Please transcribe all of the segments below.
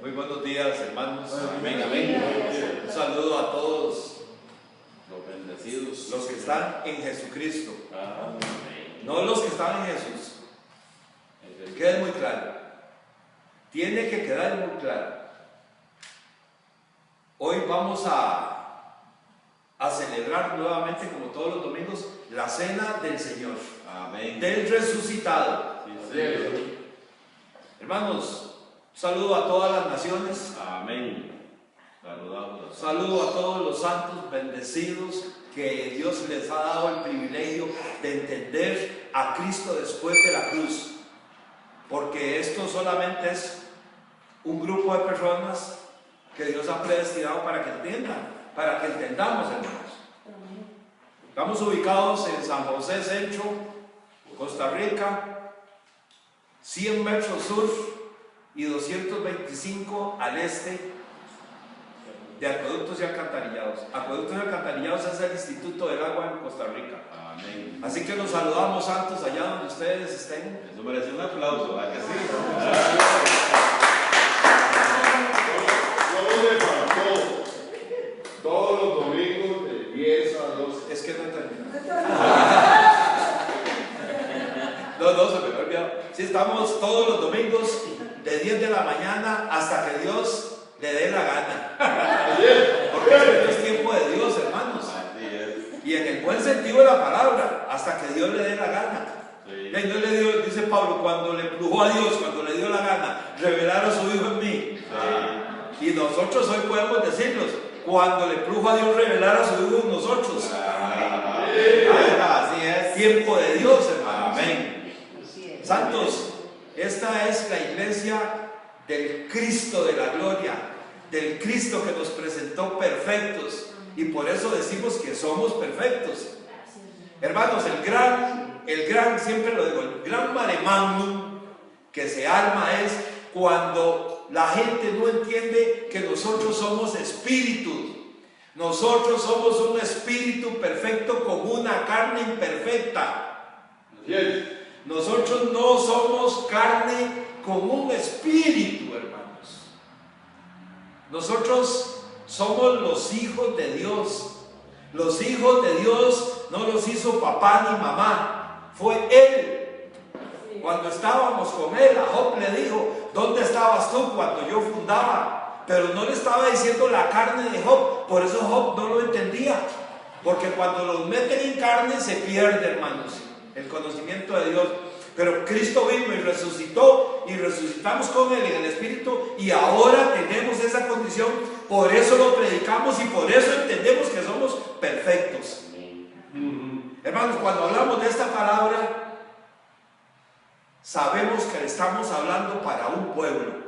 Muy buenos días, hermanos. Amén, amén. Un saludo a todos los bendecidos, los que están en Jesucristo. Amén. No los que están en Jesús. Quede muy claro. Tiene que quedar muy claro. Hoy vamos a celebrar nuevamente, como todos los domingos, la cena del Señor. Amén. Del resucitado. Sí, Señor. Hermanos, un saludo a todas las naciones. Amén. Saludamos. Saludo a todos los santos bendecidos que Dios les ha dado el privilegio de entender a Cristo después de la cruz. Porque esto solamente es un grupo de personas que Dios ha predestinado para que entiendan, para que entendamos, hermanos. Estamos ubicados en San José Centro, Costa Rica, 100 metros sur y 225 al este de Acueductos y Alcantarillados. Acueductos y Alcantarillados es el Instituto del Agua en Costa Rica. Amén. Así que los saludamos, santos, allá donde ustedes estén. Eso merece un aplauso, ¿verdad que sí? Todos los domingos de 10 a 12. Es que no termina. No, se me ha olvidado. Sí, estamos todos los domingos de 10 de la mañana hasta que Dios le dé la gana. Porque esto es tiempo de Dios, hermanos. Así es. Y en el buen sentido de la palabra, hasta que Dios le dé la gana. Sí. Y no le dio, dice Pablo, cuando le plujó a Dios, cuando le dio la gana, revelar a su Hijo en mí. Sí. Y nosotros hoy podemos decirnos, cuando le plujo a Dios revelar a su Hijo en nosotros. Así es. Tiempo de Dios, hermanos. Amén. Santos, esta es la iglesia del Cristo de la gloria, del Cristo que nos presentó perfectos, y por eso decimos que somos perfectos. Hermanos, el gran, siempre lo digo, el gran mare magnum que se arma es cuando la gente no entiende que nosotros somos espíritus. Nosotros somos un espíritu perfecto con una carne imperfecta. Así es. Nosotros no somos carne con un espíritu, hermanos. Nosotros somos los hijos de Dios. Los hijos de Dios no los hizo papá ni mamá, fue Él. Cuando estábamos con Él, a Job le dijo, ¿dónde estabas tú cuando yo fundaba? Pero no le estaba diciendo la carne de Job, por eso Job no lo entendía. Porque cuando los meten en carne se pierde, hermanos, el conocimiento de Dios. Pero Cristo vino y resucitó, y resucitamos con Él en el Espíritu, y ahora tenemos esa condición. Por eso lo predicamos y por eso entendemos que somos perfectos. Hermanos, cuando hablamos de esta palabra, sabemos que estamos hablando para un pueblo.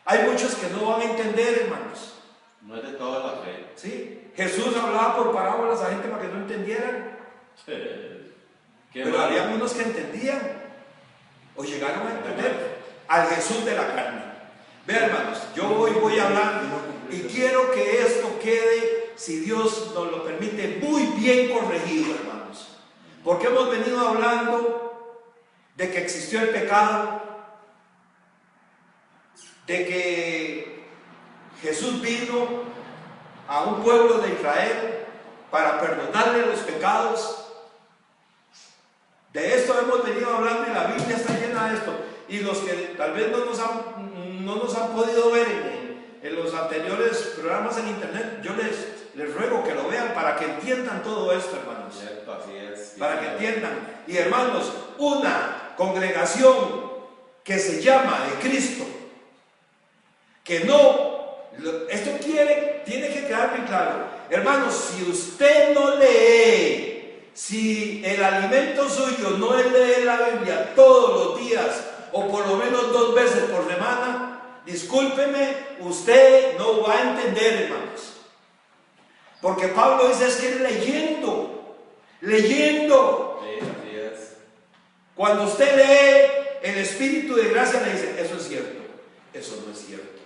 Hay muchos que no van a entender, hermanos. No es de toda la fe. ¿Sí? Jesús hablaba por parábolas a gente para que no entendieran. Pero había unos que entendían o llegaron a entender al Jesús de la carne. Vean, hermanos, yo hoy voy a hablar y quiero que esto quede, si Dios nos lo permite, muy bien corregido, hermanos. Porque hemos venido hablando de que existió el pecado, de que Jesús vino a un pueblo de Israel para perdonarle los pecados. De esto hemos venido hablando y la Biblia está llena de esto. Y los que tal vez no nos han podido ver en los anteriores programas en internet, yo les ruego que lo vean para que entiendan todo esto, hermanos. Cierto, así es. Para que entiendan. Y hermanos, una congregación que se llama de Cristo, que no, esto tiene que quedar bien claro. Hermanos, si usted no lee, si el alimento suyo no es leer la Biblia todos los días o por lo menos 2 veces por semana, discúlpeme, usted no va a entender, hermanos. Porque Pablo dice, es que es leyendo. Sí, así es. Cuando usted lee, el Espíritu de gracia le dice, eso es cierto, eso no es cierto.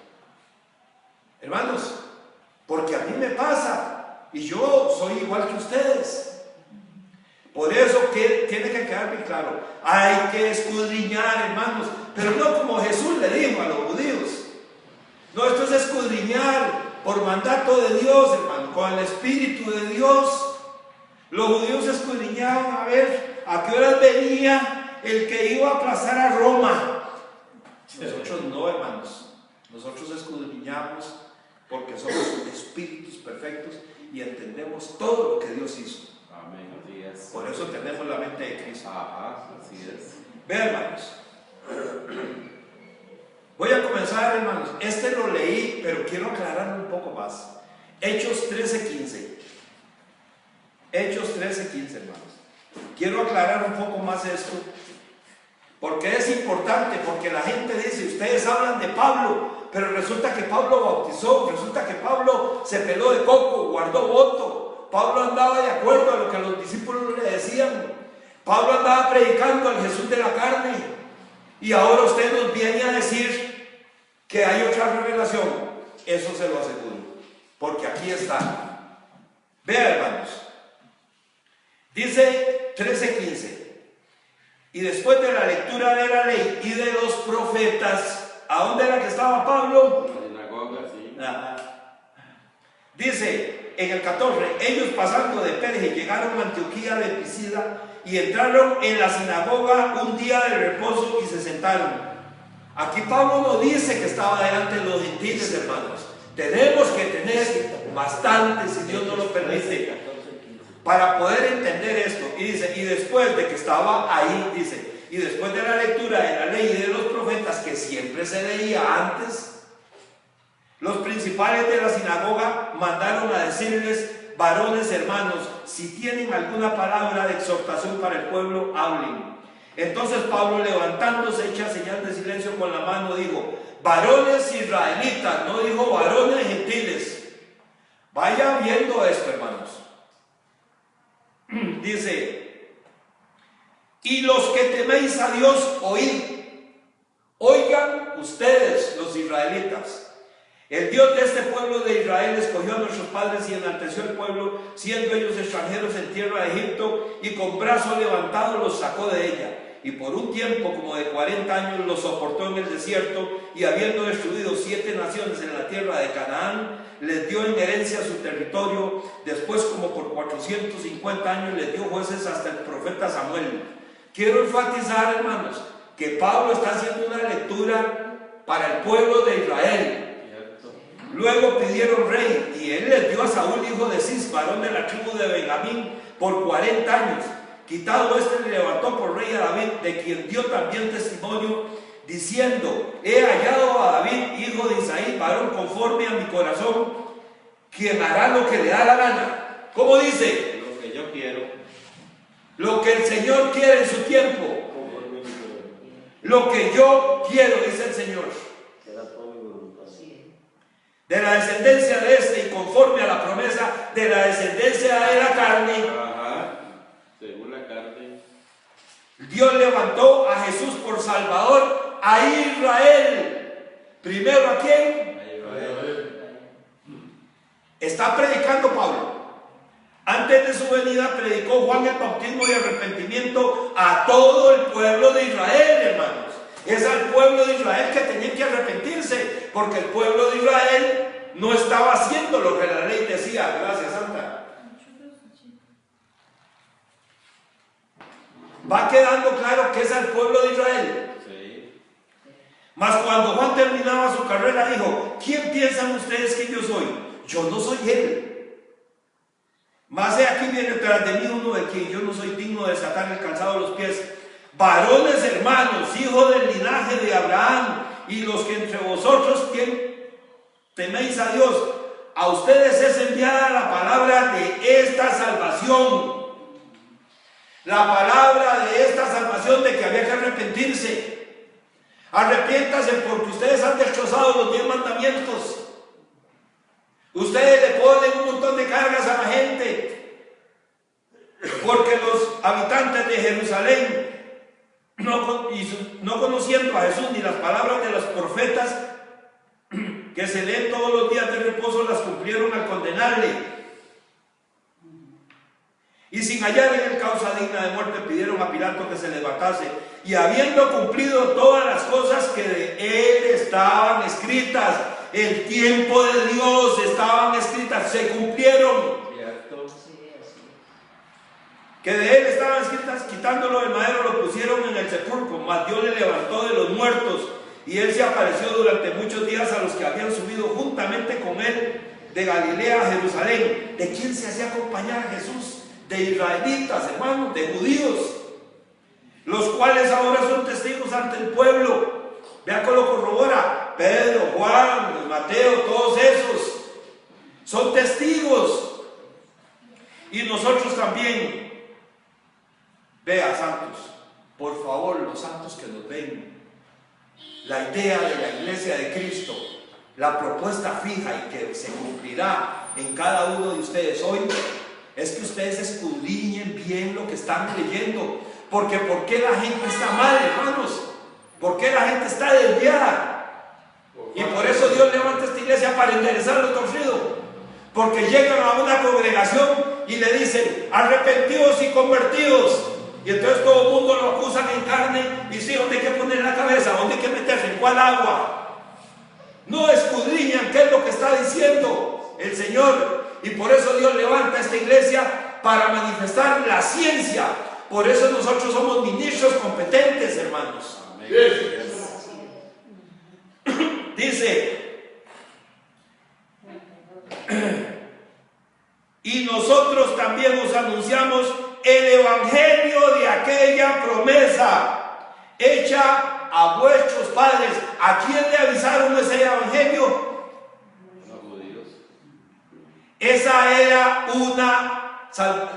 Hermanos, porque a mí me pasa y yo soy igual que ustedes. Por eso que tiene que quedar bien claro, hay que escudriñar, hermanos, pero no como Jesús le dijo a los judíos, por mandato de Dios, hermano, con el Espíritu de Dios. Los judíos escudriñaban a ver a qué horas venía el que iba a aplazar a Roma. Nosotros no, hermanos. Nosotros escudriñamos porque somos espíritus perfectos y entendemos todo lo que Dios hizo. Amén, así es. Por eso tenemos la mente de Cristo. Ajá, así es. Vean, hermanos. Voy a comenzar, hermanos. Este lo leí, pero quiero aclarar un poco más. Hechos 13:15. Hechos 13:15, hermanos. Quiero aclarar un poco más esto, porque es importante, porque la gente dice, ustedes hablan de Pablo, pero resulta que Pablo bautizó, resulta que Pablo se peló de coco, guardó voto. Pablo andaba de acuerdo a lo que los discípulos le decían. Pablo andaba predicando al Jesús de la carne. Y ahora usted nos viene a decir que hay otra revelación. Eso se lo aseguro, porque aquí está. Vean, hermanos. Dice 13:15. Y después de la lectura de la ley y de los profetas, ¿a dónde era que estaba Pablo? La sinagoga, sí. Dice en el 14, ellos pasando de Perge llegaron a Antioquía de Pisida y entraron en la sinagoga un día de reposo y se sentaron. Aquí Pablo no dice que estaba delante de los gentiles, hermanos. Tenemos que tener bastante, si Dios nos lo permite, para poder entender esto. Y dice, y después de que estaba ahí, dice, y después de la lectura de la ley y de los profetas, que siempre se leía antes, los principales de la sinagoga mandaron a decirles, varones hermanos, si tienen alguna palabra de exhortación para el pueblo, hablen. Entonces Pablo, levantándose, echa señal de silencio con la mano, dijo, varones israelitas, no dijo varones gentiles. Vaya viendo esto, hermanos. Dice, y los que teméis a Dios, oíd. Oigan ustedes, los israelitas. El Dios de este pueblo de Israel escogió a nuestros padres y enalteció el pueblo, siendo ellos extranjeros en tierra de Egipto, y con brazo levantado los sacó de ella. Y por un tiempo como de 40 años los soportó en el desierto, y habiendo destruido 7 naciones en la tierra de Canaán, les dio en herencia su territorio. Después, como por 450 años, les dio jueces hasta el profeta Samuel. Quiero enfatizar, hermanos, que Pablo está haciendo una lectura para el pueblo de Israel. Luego pidieron rey, y él les dio a Saúl, hijo de Cis, varón de la tribu de Benjamín, por 40 años. Quitado este, le levantó por rey a David, de quien dio también testimonio, diciendo, he hallado a David, hijo de Isaí, varón conforme a mi corazón, quien hará lo que le da la gana. ¿Cómo dice? Lo que yo quiero. Lo que el Señor quiere en su tiempo. Lo que yo quiero, dice el Señor. De la descendencia de este, y conforme a la promesa de la descendencia de la carne. Ajá, según la carne. Dios levantó a Jesús por Salvador a Israel. Primero, ¿a quién? A Israel. Está predicando Pablo. Antes de su venida predicó Juan el bautismo y arrepentimiento a todo el pueblo de Israel, hermanos. Es al pueblo de Israel que tenía que arrepentirse, porque el pueblo de Israel no estaba haciendo lo que la ley decía. Gracias, Santa. Va quedando claro que es al pueblo de Israel. Sí. Mas cuando Juan terminaba su carrera, dijo, ¿quién piensan ustedes que yo soy? Yo no soy él. Mas he aquí viene tras de mí uno de quien yo no soy digno de desatar el calzado de los pies. Varones hermanos, hijos del linaje de Abraham, y los que entre vosotros teméis a Dios, a ustedes es enviada la palabra de esta salvación. La palabra de esta salvación, de que había que arrepentirse. Arrepiéntase porque ustedes han destrozado los 10 mandamientos. Ustedes le ponen un montón de cargas a la gente, porque los habitantes de Jerusalén, no conociendo a Jesús ni las palabras de los profetas que se leen todos los días de reposo, las cumplieron al condenarle. Y sin hallar en él causa digna de muerte, pidieron a Pilato que se les matase. Y habiendo cumplido todas las cosas que de él estaban escritas, el tiempo de Dios estaban escritas, se cumplieron. Cierto. Que de él estaban escritas, quitándolo del madero, lo pusieron en el sepulcro, mas Dios le levantó de los muertos. Y él se apareció durante muchos días a los que habían subido juntamente con él de Galilea a Jerusalén. ¿De quién se hacía acompañar a Jesús? De israelitas, hermanos, de judíos, los cuales ahora son testigos ante el pueblo. Vea cómo lo corrobora Pedro, Juan, Mateo, todos esos son testigos. Y nosotros también. Vea, santos, por favor, los santos que nos ven, la idea de la iglesia de Cristo, la propuesta fija y que se cumplirá en cada uno de ustedes hoy, es que ustedes escudriñen bien lo que están leyendo. Porque ¿por qué la gente está mal, hermanos? ¿Por qué la gente está desviada? Y por eso Dios levanta esta iglesia para enderezar lo torcido. Porque llegan a una congregación y le dicen arrepentidos y convertidos. Y entonces todo el mundo lo acusan en carne y dice, ¿dónde hay que poner la cabeza? ¿Dónde hay que meterse? ¿En cuál agua? No escudriñan qué es lo que está diciendo el Señor. Y por eso Dios levanta esta iglesia para manifestar la ciencia. Por eso nosotros somos ministros competentes, hermanos. Dice, y nosotros también os anunciamos el evangelio de aquella promesa hecha a vuestros padres. ¿A quién le avisaron ese evangelio? Esa era una,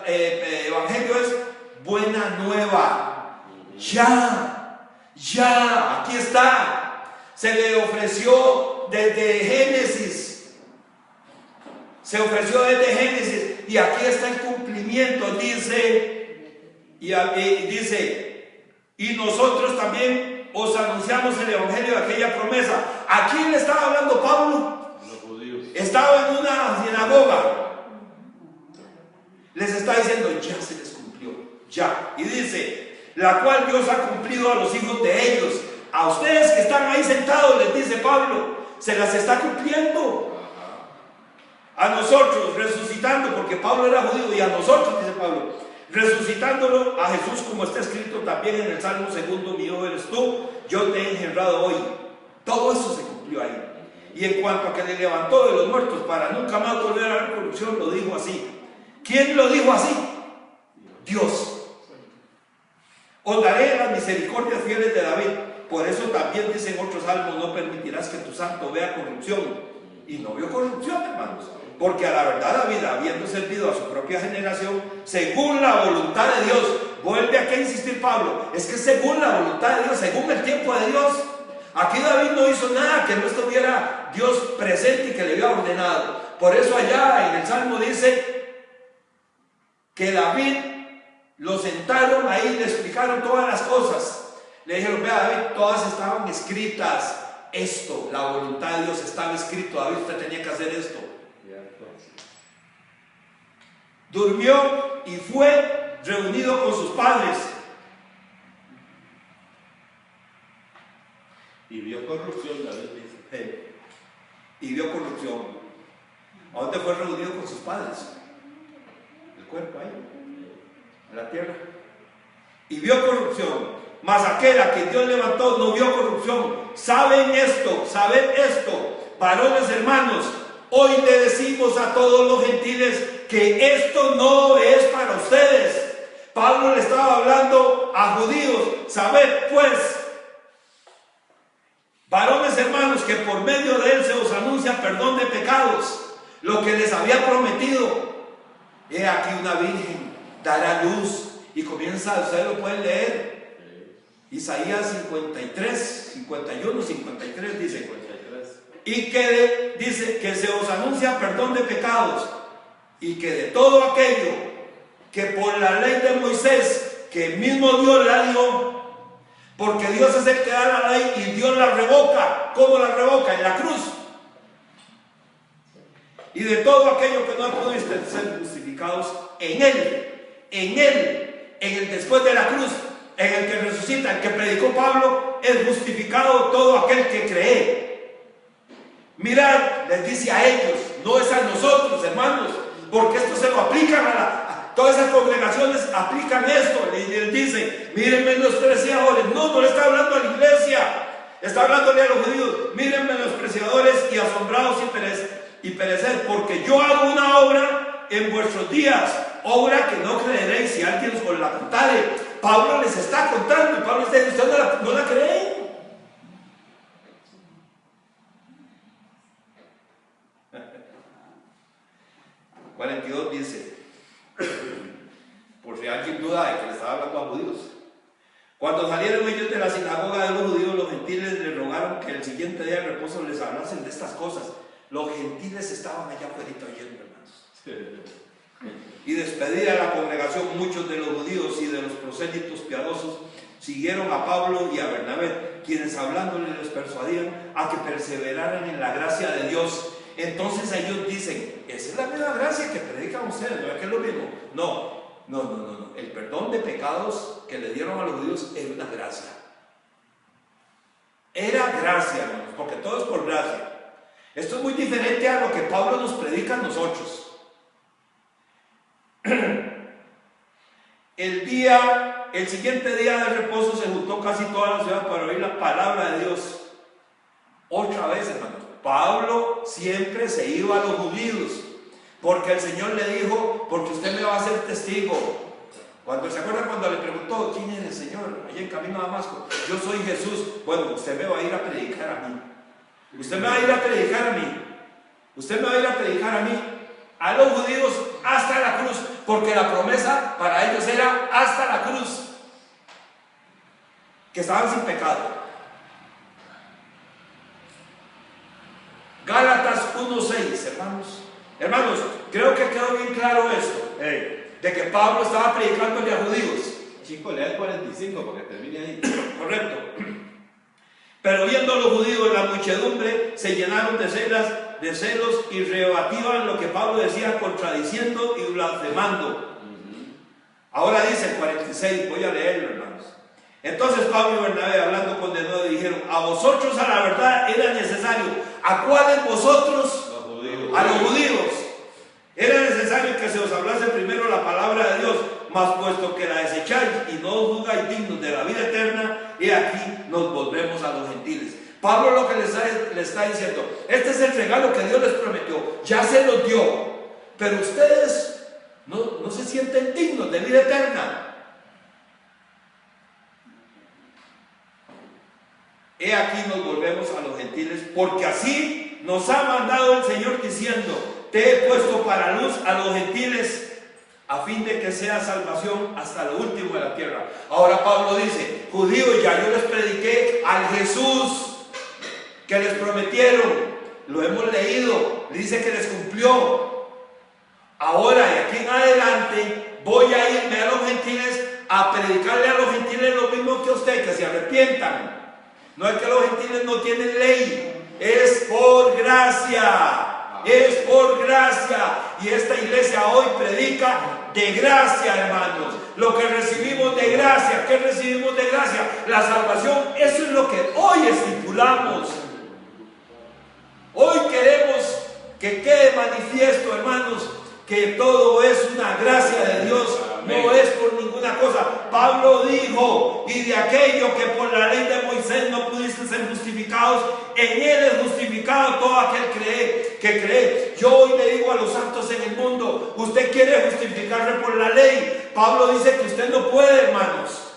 evangelio es buena nueva. Ya, aquí está. Se le ofreció desde Génesis. Se ofreció desde Génesis. Y aquí está el cumplimiento. Dice, y nosotros también os anunciamos el evangelio de aquella promesa. ¿A quién le estaba hablando Pablo? Estaba en una sinagoga. Les está diciendo, ya se les cumplió, ya. Y dice, la cual Dios ha cumplido a los hijos de ellos. A ustedes que están ahí sentados, les dice Pablo, se las está cumpliendo. A nosotros, resucitando, porque Pablo era judío, y a nosotros, dice Pablo, resucitándolo a Jesús, como está escrito también en el Salmo 2, mi hijo eres tú, yo te he engendrado hoy. Todo eso se cumplió ahí. Y en cuanto a que le levantó de los muertos para nunca más volver a ver corrupción, lo dijo así. ¿Quién lo dijo así? Dios. Os daré las misericordias fieles de David. Por eso también dice en otros salmos, no permitirás que tu santo vea corrupción. Y no vio corrupción, hermanos. Porque a la verdad David, habiendo servido a su propia generación, según la voluntad de Dios, vuelve a insistir Pablo, es que según la voluntad de Dios, según el tiempo de Dios. Aquí David no hizo nada que no estuviera Dios presente y que le había ordenado. Por eso allá en el Salmo dice que David lo sentaron ahí, le explicaron todas las cosas. Le dijeron, vea David, todas estaban escritas. Esto, la voluntad de Dios estaba escrito. David, usted tenía que hacer esto. Durmió y fue reunido con sus padres. Y vio corrupción, David dice. Y vio corrupción. ¿A dónde fue reunido con sus padres? El cuerpo ahí, en la tierra. Y vio corrupción. Mas aquel a quien Dios levantó no vio corrupción. Saben esto, varones hermanos. Hoy le decimos a todos los gentiles que esto no es para ustedes. Pablo le estaba hablando a judíos. Sabed pues, varones hermanos, que por medio de él se os anuncia perdón de pecados, lo que les había prometido. He aquí una virgen dará luz. Y comienza, ustedes lo pueden leer, Isaías 53, 51, 53 dice, 53. y que dice que se os anuncia perdón de pecados, y que de todo aquello que por la ley de Moisés, que el mismo Dios la dio, porque Dios es el que da la ley y Dios la revoca. ¿Cómo la revoca? En la cruz. Y de todo aquello que no pudiste ser justificados en él, en Él, en el después de la cruz, en el que resucita, el que predicó Pablo, es justificado todo aquel que cree. Mirad, les dice a ellos, no es a nosotros, hermanos, porque esto se lo aplican todas esas congregaciones aplican esto, les dicen, miren menospreciadores. No le está hablando a la iglesia, está hablándole a los judíos. Miren menospreciadores y asombrados y perecer, porque yo hago una obra en vuestros días, obra que no creeréis si alguien os la contare. Pablo les está contando, y Pablo está diciendo, ustedes no la creen. ...42 dice, por si alguien duda de que le estaba hablando a judíos. Cuando salieron ellos de la sinagoga de los judíos, los gentiles les rogaron que el siguiente día de reposo les hablasen de estas cosas. Los gentiles estaban allá afuera oyendo, hermanos. Y despedida a la congregación, muchos de los judíos y de los prosélitos piadosos siguieron a Pablo y a Bernabé, quienes hablándole les persuadían a que perseveraran en la gracia de Dios. Entonces ellos dicen, esa es la misma gracia que predican ustedes, ¿no es que es lo mismo? No. El perdón de pecados que le dieron a los judíos es una gracia. Era gracia, hermanos, porque todo es por gracia. Esto es muy diferente a lo que Pablo nos predica a nosotros. El siguiente día de reposo se juntó casi toda la ciudad para oír la palabra de Dios. Otra vez, hermanos, Pablo siempre se iba a los judíos, porque el Señor le dijo, porque usted me va a hacer testigo. ¿Se acuerdan cuando le preguntó, quién es el Señor? Allá en camino a Damasco, yo soy Jesús. Bueno, usted me va a ir a predicar a mí. Usted me va a ir a predicar a mí. Usted me va a ir a predicar a mí, a los judíos, hasta la cruz, porque la promesa para ellos era hasta la cruz, que estaban sin pecado. Gálatas 1:6, hermanos, creo que quedó bien claro esto, de que Pablo estaba predicándole a judíos. Chico, lea el 45 porque termine ahí. Correcto. Pero viendo los judíos, la muchedumbre se llenaron de celos y rebatían lo que Pablo decía, contradiciendo y blasfemando. Ahora dice el 46, voy a leerlo, hermanos. Entonces Pablo y Bernabé, hablando con denuedo, dijeron, a vosotros a la verdad era necesario. ¿A cuáles vosotros? Los judíos. A los judíos. Era necesario que se os hablase primero la palabra de Dios, mas puesto que la desecháis y no os juzgáis dignos de la vida eterna, y aquí nos volvemos a los gentiles. Pablo lo que le está diciendo, este es el regalo que Dios les prometió, ya se los dio, pero ustedes no se sienten dignos de vida eterna. He aquí nos volvemos a los gentiles, porque así nos ha mandado el Señor diciendo, te he puesto para luz a los gentiles, a fin de que sea salvación hasta lo último de la tierra. Ahora Pablo dice, judíos, ya yo les prediqué al Jesús que les prometieron, lo hemos leído, dice que les cumplió. Ahora de aquí en adelante voy a irme a los gentiles a predicarle a los gentiles lo mismo que a usted, que se arrepientan. No es que los gentiles no tienen ley, es por gracia. Es por gracia. Y esta iglesia hoy predica de gracia, hermanos. Lo que recibimos de gracia. ¿Qué recibimos de gracia? La salvación. Eso es lo que hoy estipulamos. Hoy queremos que quede manifiesto, hermanos, que todo es una gracia de Dios. No es por ninguna cosa. Pablo dijo, y de aquello que por la ley de Moisés no pudiste ser justificados, en él es justificado todo aquel que cree. Yo hoy le digo a los santos en el mundo, usted quiere justificarse por la ley. Pablo dice que usted no puede, hermanos.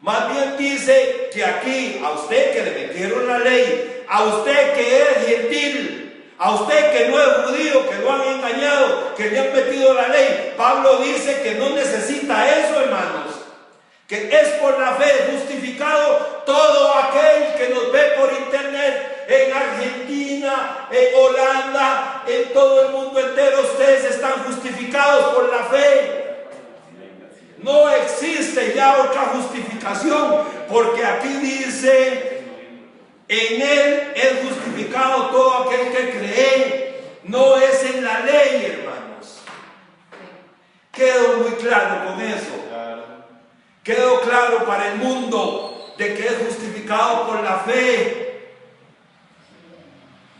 Más bien dice que aquí, a usted que le metieron la ley, a usted que es gentil, a usted que no es judío, que lo han engañado, que le han metido la ley, Pablo dice que no necesita eso, hermanos. Que es por la fe justificado todo aquel que nos ve por internet, en Argentina, en Holanda, en todo el mundo entero. Ustedes están justificados por la fe. No existe ya otra justificación, porque aquí dice, en él es justificado todo aquel que cree. No es en la ley, hermanos. Quedó muy con eso. Quedó claro para el mundo de que es justificado por la fe.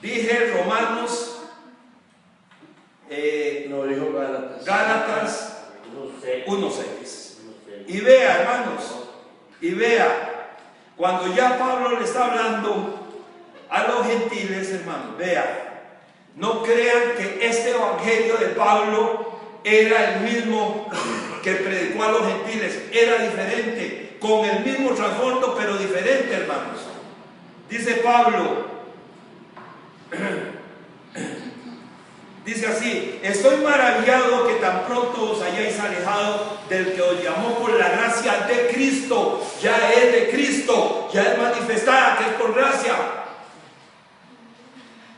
Dije Romanos, No dijo Gálatas 1:6. Y vea, hermanos, y vea, cuando ya Pablo le está hablando a los gentiles, hermanos, vea, no crean que este evangelio de Pablo era el mismo que predicó a los gentiles, era diferente, con el mismo trasfondo, pero diferente, hermanos. Dice Pablo, dice así: estoy maravillado que tan pronto os hayáis alejado del que os llamó por la gracia de Cristo. Ya es de Cristo, ya es manifestada que es por gracia,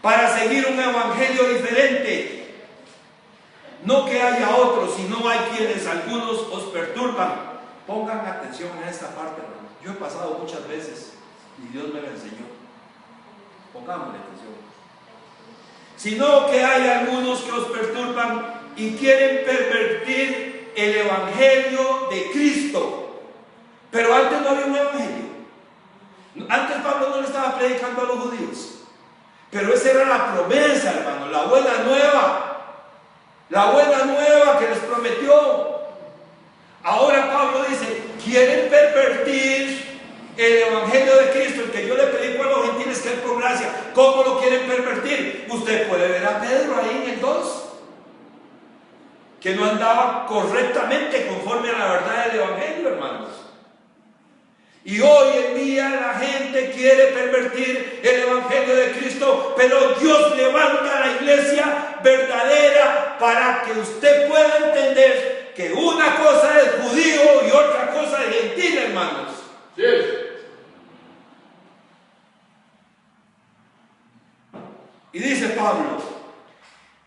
para seguir un evangelio diferente. No que haya otros, sino hay quienes algunos os perturban. Pongan atención a esta parte, hermano. Yo he pasado muchas veces y Dios me lo enseñó. Pongámosle atención. Sino que hay algunos que os perturban y quieren pervertir el evangelio de Cristo. Pero antes no había un evangelio. Antes Pablo no le estaba predicando a los judíos. Pero esa era la promesa, hermano, la buena nueva. La buena nueva que les prometió. Ahora Pablo dice: quieren pervertir el evangelio de Cristo, el que yo le predico a los gentiles, que es por gracia. ¿Cómo lo quieren pervertir? Usted puede ver a Pedro ahí en el 2, que no andaba correctamente conforme a la verdad del evangelio, hermanos. Y hoy en día la gente quiere pervertir el evangelio de Cristo, pero Dios levanta la iglesia verdadera para que usted pueda entender que una cosa es judío y otra cosa es gentil, hermanos. Sí. Y dice Pablo: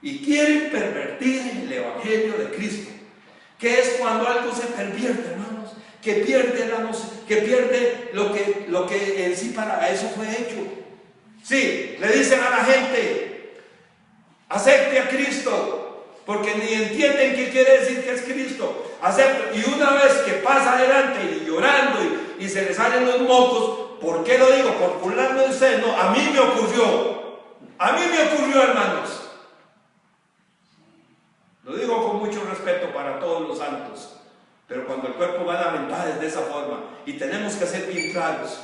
y quieren pervertir el evangelio de Cristo. ¿Qué es cuando algo se pervierte, hermanos? Que pierde lo que en sí para eso fue hecho. Sí, le dicen a la gente: acepte a Cristo, porque ni entienden qué quiere decir que es Cristo. Acepte. Y una vez que pasa adelante y llorando y se le salen los mocos, ¿por qué lo digo? Por burlarme de ustedes. No, a mí me ocurrió. A mí me ocurrió, hermanos. Lo digo con mucho respeto para todos los santos. Pero cuando el cuerpo va a lamentar es de esa forma. Y tenemos que ser bien claros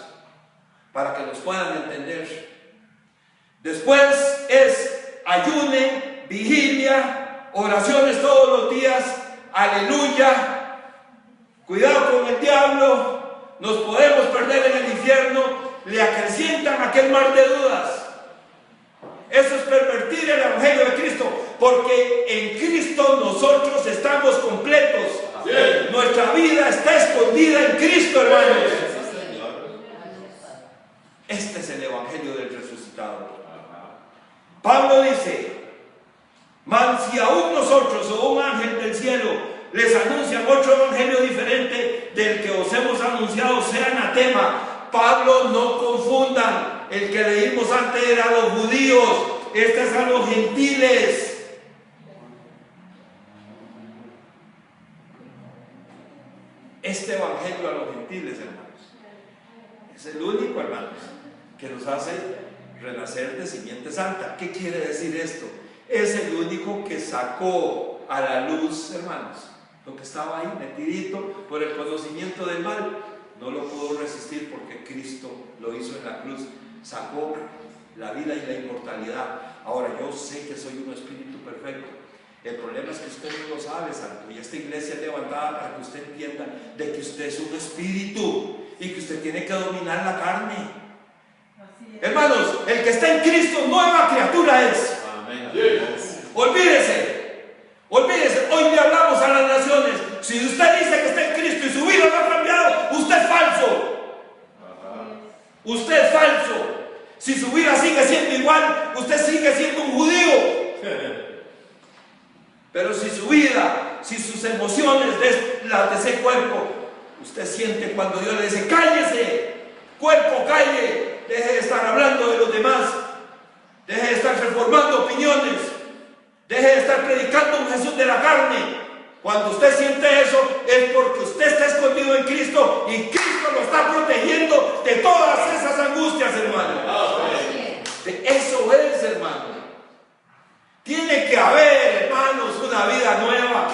para que nos puedan entender. Después es ayune, vigilia, oraciones todos los días. Aleluya. Cuidado con el diablo. Nos podemos perder en el infierno. Le acrecientan aquel mar de dudas. Eso es pervertir el evangelio de Cristo, porque en Cristo nosotros estamos completos. Sí. Nuestra vida está escondida en Cristo, hermanos. Este es el evangelio del resucitado. Pablo dice: mas si aún nosotros o un ángel del cielo les anuncian otro evangelio diferente del que os hemos anunciado, sea anatema. Pablo, no confundan. El que leímos antes era a los judíos, este es a los gentiles. Este evangelio a los gentiles, hermanos, es el único, hermanos, que nos hace renacer de simiente santa. ¿Qué quiere decir esto? Es el único que sacó a la luz, hermanos, lo que estaba ahí metidito por el conocimiento del mal. No lo pudo resistir porque Cristo lo hizo en la cruz. Sacó la vida y la inmortalidad. Ahora, yo sé que soy un espíritu perfecto. El problema es que usted no lo sabe, santo. Y esta iglesia es levantada para que usted entienda de que usted es un espíritu y que usted tiene que dominar la carne. Hermanos, el que está en Cristo, nueva criatura es. Amén. Olvídese. Hoy le hablamos a las naciones. Si usted dice que está en Cristo y su vida no ha cambiado, usted es falso. Usted es falso. Si su vida sigue siendo igual, usted sigue siendo un judío. Pero si su vida, si sus emociones de las de ese cuerpo, usted siente cuando Dios le dice: cállese, cuerpo, calle, deje de estar hablando de los demás, deje de estar reformando opiniones, deje de estar predicando un Jesús de la carne. Cuando usted siente eso, es porque usted está escondido en Cristo y Cristo lo está protegiendo de todas esas angustias, hermano. De eso es, hermano. Tiene que haber, hermanos, una vida nueva.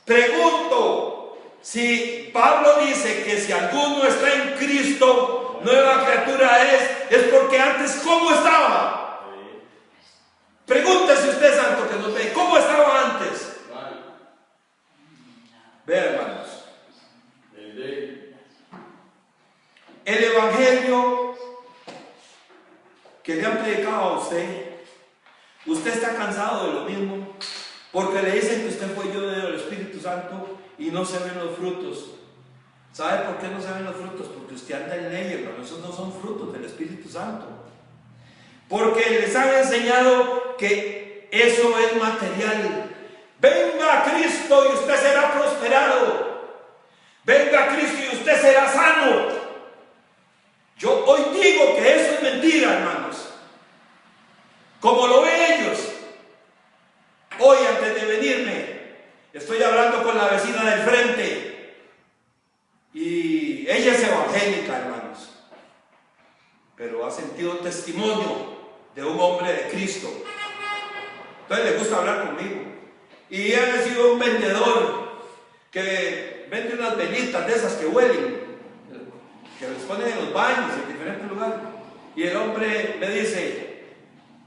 Pregunto, si Pablo dice que si alguno está en Cristo, nueva criatura es porque antes, ¿cómo estaba? Pregúntese usted, santo, que nos ve, ¿cómo estaba antes? Vean, hermanos, el evangelio que le han predicado a usted está cansado de lo mismo, porque le dicen que usted fue lleno del Espíritu Santo y no se ven los frutos. ¿Sabe por qué no se ven los frutos? Porque usted anda en ley, hermano. Esos no son frutos del Espíritu Santo, porque les han enseñado que eso es material. Venga a Cristo y usted será prosperado. Venga a Cristo y usted será sano. Yo hoy digo que eso es mentira, hermanos. Como lo ven ellos. Hoy, antes de venirme, estoy hablando con la vecina del frente. Y ella es evangélica, hermanos. Pero ha sentido testimonio de un hombre de Cristo. Entonces le gusta hablar conmigo. Y él ha sido un vendedor que vende unas velitas de esas que huelen, que les ponen en los baños, en diferentes lugares. Y el hombre me dice,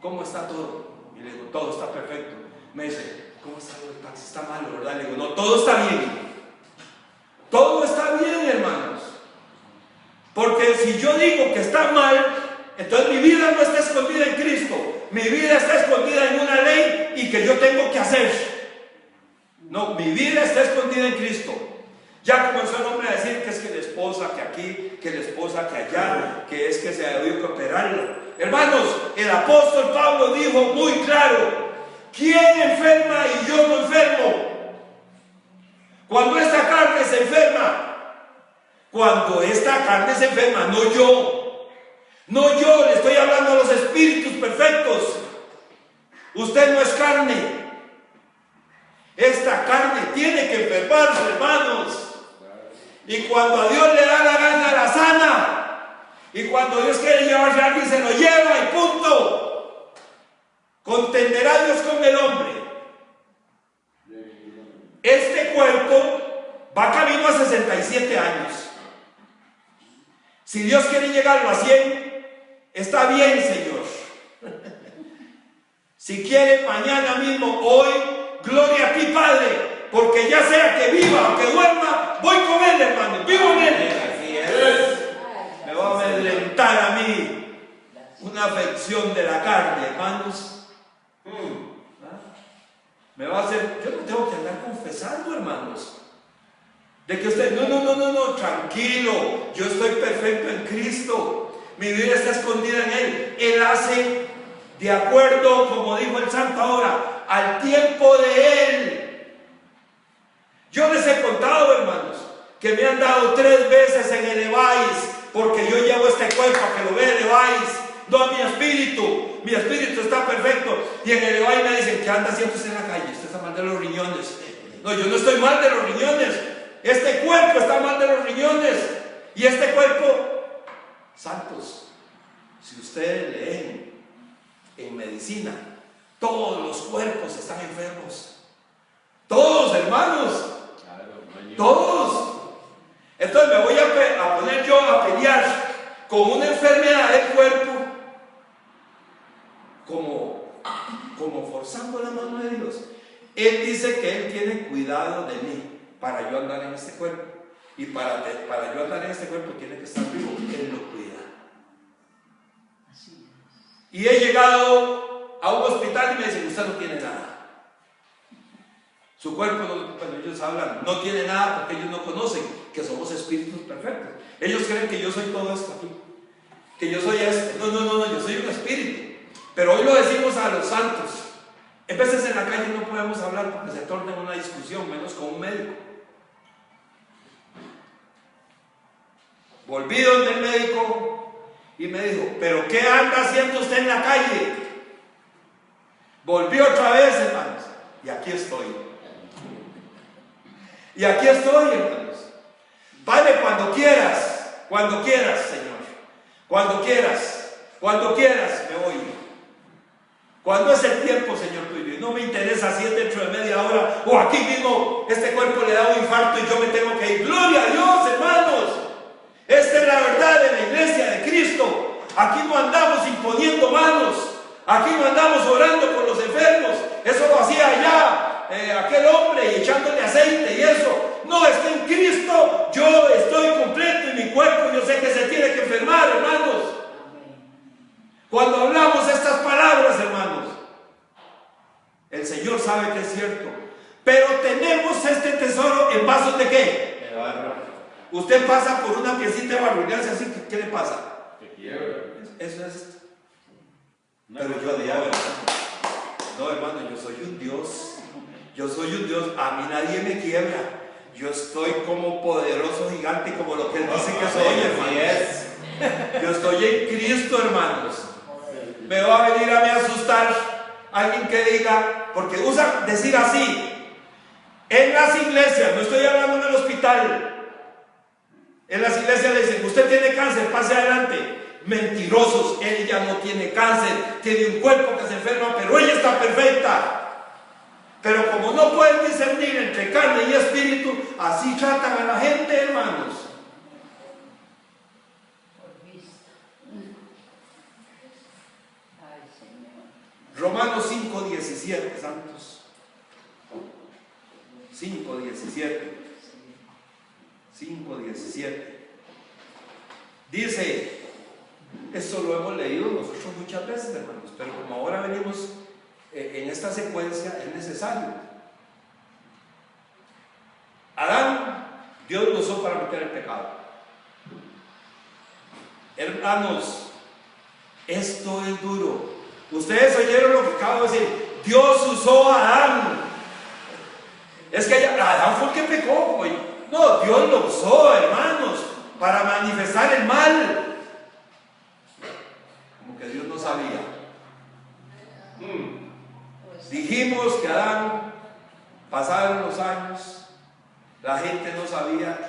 ¿cómo está todo? Y le digo, todo está perfecto. Me dice, ¿cómo está el taxi? Está malo, ¿verdad? Le digo, no, todo está bien. Todo está bien, hermanos. Porque si yo digo que está mal, entonces mi vida no está escondida en Cristo. Mi vida está escondida en una ley y que yo tengo que hacer. No, mi vida está escondida en Cristo. Ya comenzó el hombre a decir que es que la esposa que aquí, que la esposa que allá, que es que se ha debido que operarla. Hermanos, el apóstol Pablo dijo muy claro: ¿quién enferma y yo no enfermo? Cuando esta carne se enferma, no yo. No yo, le estoy hablando a los espíritus perfectos. Usted no es carne. Esta carne tiene que enfermarse, hermanos. Y cuando a Dios le da la gana, la sana. Y cuando Dios quiere llevarse a alguien, se lo lleva y punto. Contenderá Dios con el hombre. Este cuerpo va camino a 67 años. Si Dios quiere llegarlo a 100, está bien, Señor. Si quiere mañana mismo, hoy, gloria a ti, Padre, porque ya sea que viva o que duerma, voy con Él, hermano, vivo en Él. Así es. Me va a amedrentar a mí una afección de la carne, hermanos. Me va a hacer, yo no tengo que andar confesando, hermanos, de que usted, no, tranquilo, yo estoy perfecto en Cristo, mi vida está escondida en Él. Él hace de acuerdo, como dijo el santo ahora, al tiempo de Él. Yo les he contado, hermanos, que me han dado 3 veces en el Levi's, porque yo llevo este cuerpo a que lo vea el Levi's, no a mi espíritu está perfecto. Y en el Levi's me dicen, ¿qué anda haciendo usted en la calle? Usted está mal de los riñones. No, yo no estoy mal de los riñones, este cuerpo está mal de los riñones. Y este cuerpo, santos, si ustedes leen en medicina, todos los cuerpos están enfermos. Todos, hermanos. Todos. Entonces me voy a poner yo a pelear con una enfermedad del cuerpo, como forzando la mano de Dios. Él dice que Él tiene cuidado de mí para yo andar en este cuerpo. Y para yo andar en este cuerpo tiene que estar vivo. Él lo cuida. Y he llegado a un hospital y me dicen, usted no tiene nada. Su cuerpo, cuando ellos hablan, no tiene nada porque ellos no conocen que somos espíritus perfectos. Ellos creen que yo soy todo esto aquí, que yo soy esto. No, yo soy un espíritu. Pero hoy lo decimos a los santos. En veces en la calle no podemos hablar porque se torna en una discusión, menos con un médico. Volví donde el médico y me dijo, ¿pero qué anda haciendo usted en la calle? Volví otra vez, hermanos, y aquí estoy. Y aquí estoy, hermanos. Padre, cuando quieras, Señor. Cuando quieras, me voy. Cuando es el tiempo, Señor, tuyo. Y no me interesa si es dentro de media hora o aquí mismo este cuerpo le da un infarto y yo me tengo que ir. ¡Gloria a Dios, hermanos! Esta es la verdad de la iglesia de Cristo. Aquí no andamos imponiendo manos. Aquí no andamos orando por los enfermos. Eso lo hacía allá aquel hombre y echándole aceite y eso. No, es que en Cristo yo estoy completo y mi cuerpo yo sé que se tiene que enfermar, hermanos. Cuando hablamos estas palabras, hermanos, el Señor sabe que es cierto. Pero tenemos este tesoro en vasos de ¿qué? De barro. Usted pasa por una piecita de barro y hace así, ¿qué le pasa? Que quiebra. Eso es esto. Una Pero cosa yo de digo, agua. no, hermano, yo soy un Dios. Yo soy un Dios. A mí nadie me quiebra. Yo estoy como poderoso gigante, como lo que él dice que soy, hermano. Yo estoy en Cristo, hermanos. Me va a venir a mí a asustar alguien que diga, porque usa decir así en las iglesias, no estoy hablando en el hospital. En las iglesias le dicen, usted tiene cáncer, pase adelante. Mentirosos, ella no tiene cáncer, tiene un cuerpo que se enferma, pero ella está perfecta. Pero como no pueden discernir entre carne y espíritu, así tratan a la gente, hermanos. Romanos 5:17, santos. 5:17. Dice, esto lo hemos leído nosotros muchas veces, hermanos, pero como ahora venimos en esta secuencia, es necesario. Adán, Dios lo usó para meter el pecado. Hermanos, esto es duro. Ustedes oyeron lo que acabo de decir. Dios usó a Adán. Es que Adán fue el que pecó. No, Dios lo usó, hermanos, para manifestar el mal. Como que Dios no sabía. Dijimos que Adán, pasaron los años, la gente no sabía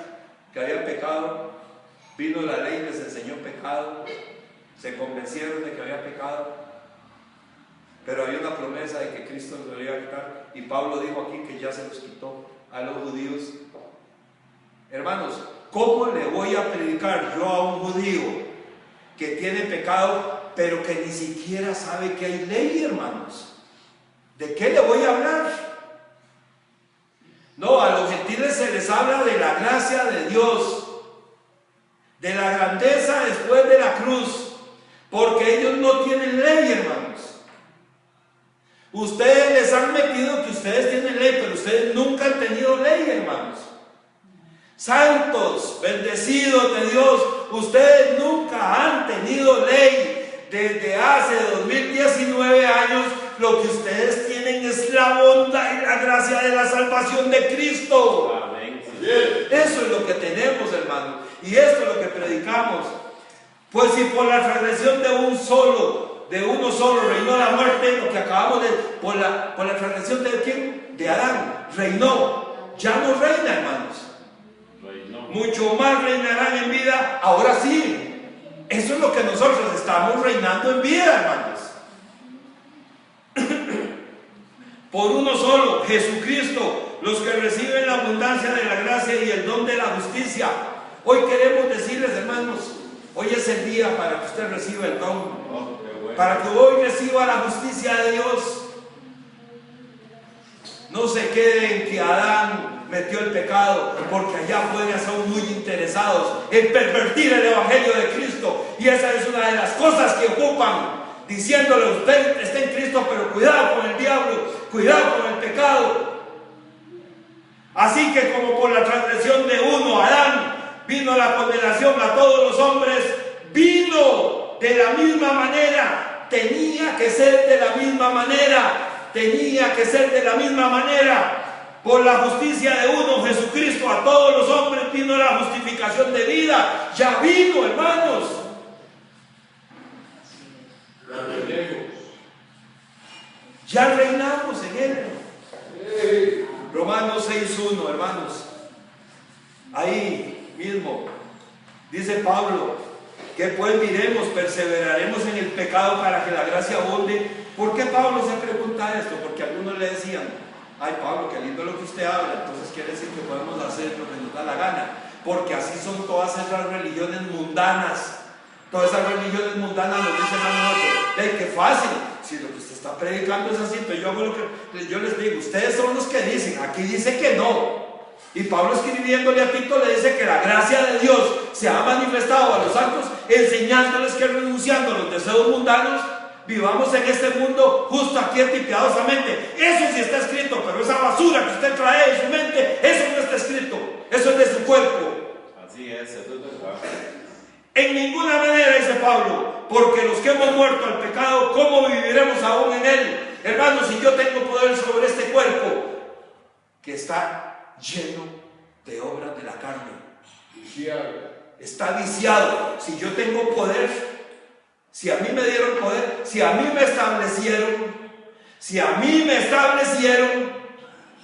que había pecado. Vino la ley, les enseñó pecado. Se convencieron de que había pecado. Pero había una promesa de que Cristo los iba a quitar. Y Pablo dijo aquí que ya se los quitó a los judíos. Hermanos, ¿cómo le voy a predicar yo a un judío que tiene pecado, pero que ni siquiera sabe que hay ley, hermanos? ¿De qué le voy a hablar? No, a los gentiles se les habla de la gracia de Dios, de la grandeza después de la cruz, porque ellos no tienen ley, hermanos. Ustedes les han metido que ustedes tienen ley, pero ustedes nunca han tenido ley, hermanos. Santos, bendecidos de Dios, ustedes nunca han tenido ley. Desde hace 2019 años, lo que ustedes tienen es la bondad y la gracia de la salvación de Cristo. Amén. Eso es lo que tenemos, hermanos, y esto es lo que predicamos. Pues si por la transgresión de uno solo reinó la muerte, lo que acabamos de, por la transgresión de ¿quién? De Adán, reinó. Ya no reina, hermanos. Reinó. Mucho más reinarán en vida. Ahora sí, eso es lo que nosotros estamos reinando en vida, hermanos. Por uno solo, Jesucristo, los que reciben la abundancia de la gracia y el don de la justicia. Hoy queremos decirles, hermanos, hoy es el día para que usted reciba el don. Oh, qué bueno. Para que hoy reciba la justicia de Dios. No se queden en que Adán metió el pecado, porque allá afuera son muy interesados en pervertir el evangelio de Cristo, y esa es una de las cosas que ocupan, diciéndole: usted está en Cristo, pero cuidado con el diablo, cuidado con el pecado. Así que como por la transgresión de uno, Adán, vino la condenación a todos los hombres, vino de la misma manera, tenía que ser de la misma manera. Por la justicia de uno, Jesucristo, a todos los hombres vino la justificación de vida. Ya vino, hermanos. Ya reinamos en Él. Romanos 6:1, hermanos. Ahí mismo dice Pablo, que pues diremos, perseveraremos en el pecado para que la gracia abunde. ¿Por qué Pablo se pregunta esto? Porque algunos le decían, ay Pablo, qué lindo lo que usted habla, entonces quiere decir que podemos hacer lo que nos da la gana, porque así son todas esas religiones mundanas. Todas esas religiones mundanas nos dicen a nosotros, hey, qué fácil, si lo que usted está predicando es así, pero yo hago lo que yo les digo, ustedes son los que dicen, aquí dice que no. Y Pablo, escribiéndole a Tito, le dice que la gracia de Dios se ha manifestado a los santos, enseñándoles que renunciando a los deseos mundanos, vivamos en este mundo justo, quieta y piadosamente. Eso sí está escrito, pero esa basura que usted trae en su mente, eso no está escrito, eso es de su cuerpo. Así es, eso es verdad. En ninguna manera, dice Pablo, porque los que hemos muerto al pecado, ¿cómo viviremos aún en él? Hermanos, si yo tengo poder sobre este cuerpo que está lleno de obras de la carne, está viciado, si yo tengo poder, si a mí me dieron poder, si a mí me establecieron,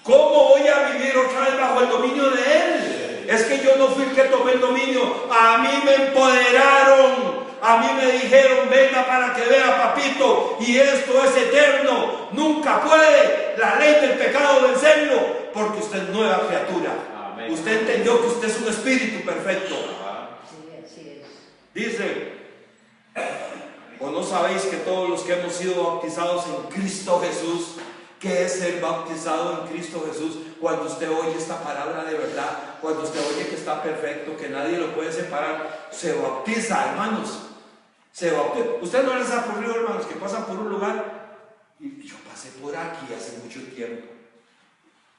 ¿cómo voy a vivir otra vez bajo el dominio de él? Es que yo no fui el que tomé el dominio, a mí me empoderaron, a mí me dijeron, venga para que vea papito, y esto es eterno, nunca puede la ley del pecado vencerlo, porque usted es nueva criatura. Amén. Usted entendió que usted es un espíritu perfecto. Así es. Dice, ¿o no sabéis que todos los que hemos sido bautizados en Cristo Jesús? ¿Qué es ser bautizado en Cristo Jesús? Cuando usted oye esta palabra de verdad, cuando usted oye que está perfecto, que nadie lo puede separar, se bautiza, hermanos. Se bautiza. ¿Usted no les ha ocurrido, hermanos, que pasan por un lugar? Y yo pasé por aquí hace mucho tiempo.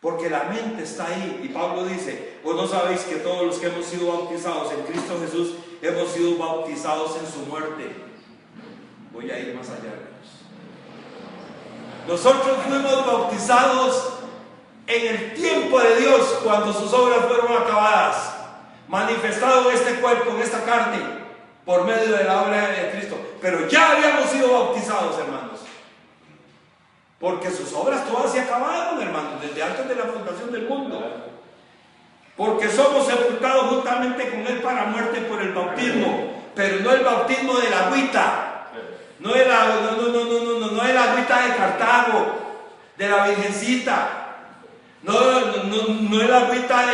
Porque la mente está ahí. Y Pablo dice, ¿o no sabéis que todos los que hemos sido bautizados en Cristo Jesús hemos sido bautizados en su muerte? Voy a ir más allá, hermanos. Nosotros fuimos bautizados en el tiempo de Dios, cuando sus obras fueron acabadas, manifestado en este cuerpo, en esta carne, por medio de la obra de Cristo. Pero ya habíamos sido bautizados, hermanos, porque sus obras todas se acabaron, hermanos, desde antes de la fundación del mundo. Porque somos sepultados juntamente con él para muerte por el bautismo, pero no el bautismo de la agüita. No es la agüita de Cartago, de la Virgencita, no es la agüita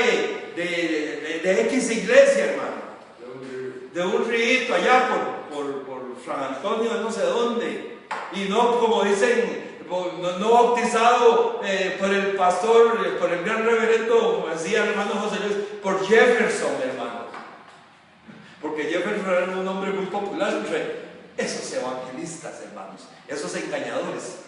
de X iglesia, hermano, de un rito allá por San Antonio de no sé dónde, y no, como dicen, no bautizado por el pastor, por el gran reverendo, como decía el hermano José Luis, por Jefferson, hermano, porque Jefferson era un hombre muy popular entre esos evangelistas, hermanos, esos engañadores.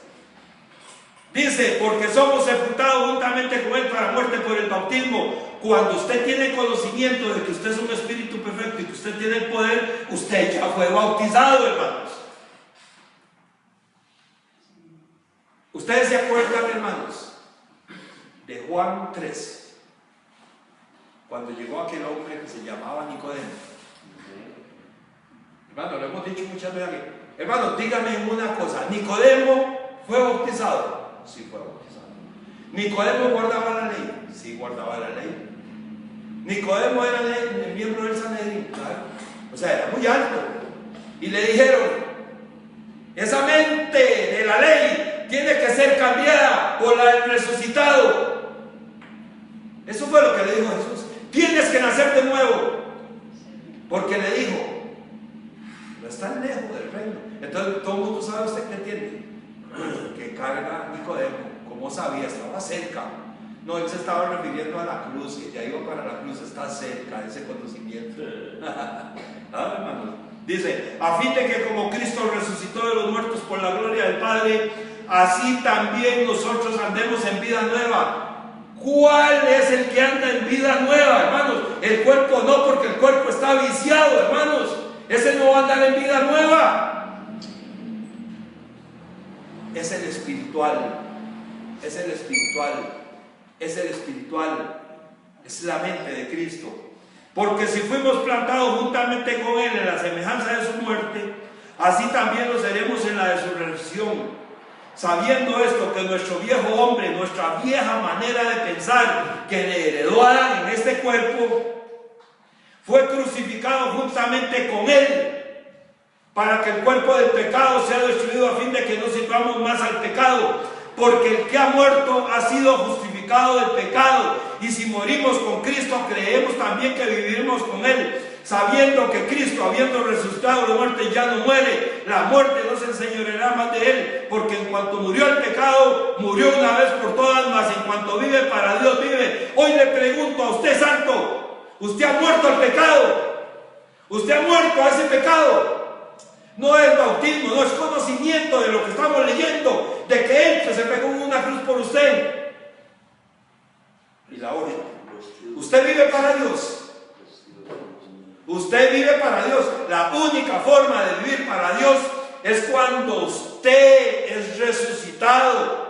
Dice, porque somos sepultados juntamente con él para muerte por el bautismo. Cuando usted tiene conocimiento de que usted es un espíritu perfecto y que usted tiene el poder, usted ya fue bautizado, hermanos. Ustedes se acuerdan, hermanos, de Juan 3, cuando llegó aquel hombre que se llamaba Nicodemo. Hermano, lo hemos dicho muchas veces aquí. Hermano, dígame una cosa, ¿Nicodemo fue bautizado? Sí, fue bautizado. ¿Nicodemo guardaba la ley? Sí, guardaba la ley. ¿Nicodemo era el miembro del Sanedrín? Claro. O sea, era muy alto. Y le dijeron, esa mente de la ley tiene que ser cambiada por la del resucitado. Eso fue lo que le dijo Jesús. Tienes que nacer de nuevo. Porque le dijo, no es tan lejos del reino. Entonces todo el mundo sabe usted que tiene que carga Nicodemo. ¿Cómo sabía? Estaba cerca. No, él se estaba refiriendo a la cruz, que ya iba para la cruz, está cerca ese conocimiento. ¿Ah, hermano? Dice, a fin de que como Cristo resucitó de los muertos por la gloria del Padre, así también nosotros andemos en vida nueva. ¿Cuál es el que anda en vida nueva, hermanos? El cuerpo no, porque el cuerpo está viciado, hermanos. Ese no va a andar en vida nueva. Es el espiritual. Es el espiritual. Es el espiritual. Es la mente de Cristo. Porque si fuimos plantados juntamente con Él en la semejanza de su muerte, así también lo seremos en la de su resurrección. sabiendo esto, que nuestro viejo hombre, nuestra vieja manera de pensar, que le heredó Adán en este cuerpo, fue crucificado juntamente con él, para que el cuerpo del pecado sea destruido, a fin de que no sirvamos más al pecado, porque el que ha muerto ha sido justificado del pecado, y si morimos con Cristo, creemos también que viviremos con él, sabiendo que Cristo, habiendo resucitado de muerte, ya no muere. La muerte no se enseñoreará más de él, porque en cuanto murió el pecado, murió una vez por todas, mas en cuanto vive, para Dios vive. Hoy le pregunto a usted, santo, ¿usted ha muerto al pecado? ¿Usted ha muerto a ese pecado? No es bautismo, no es conocimiento de lo que estamos leyendo, de que Él que se pegó en una cruz por usted. Y la hora, usted vive para Dios. Usted vive para Dios. La única forma de vivir para Dios es cuando usted es resucitado.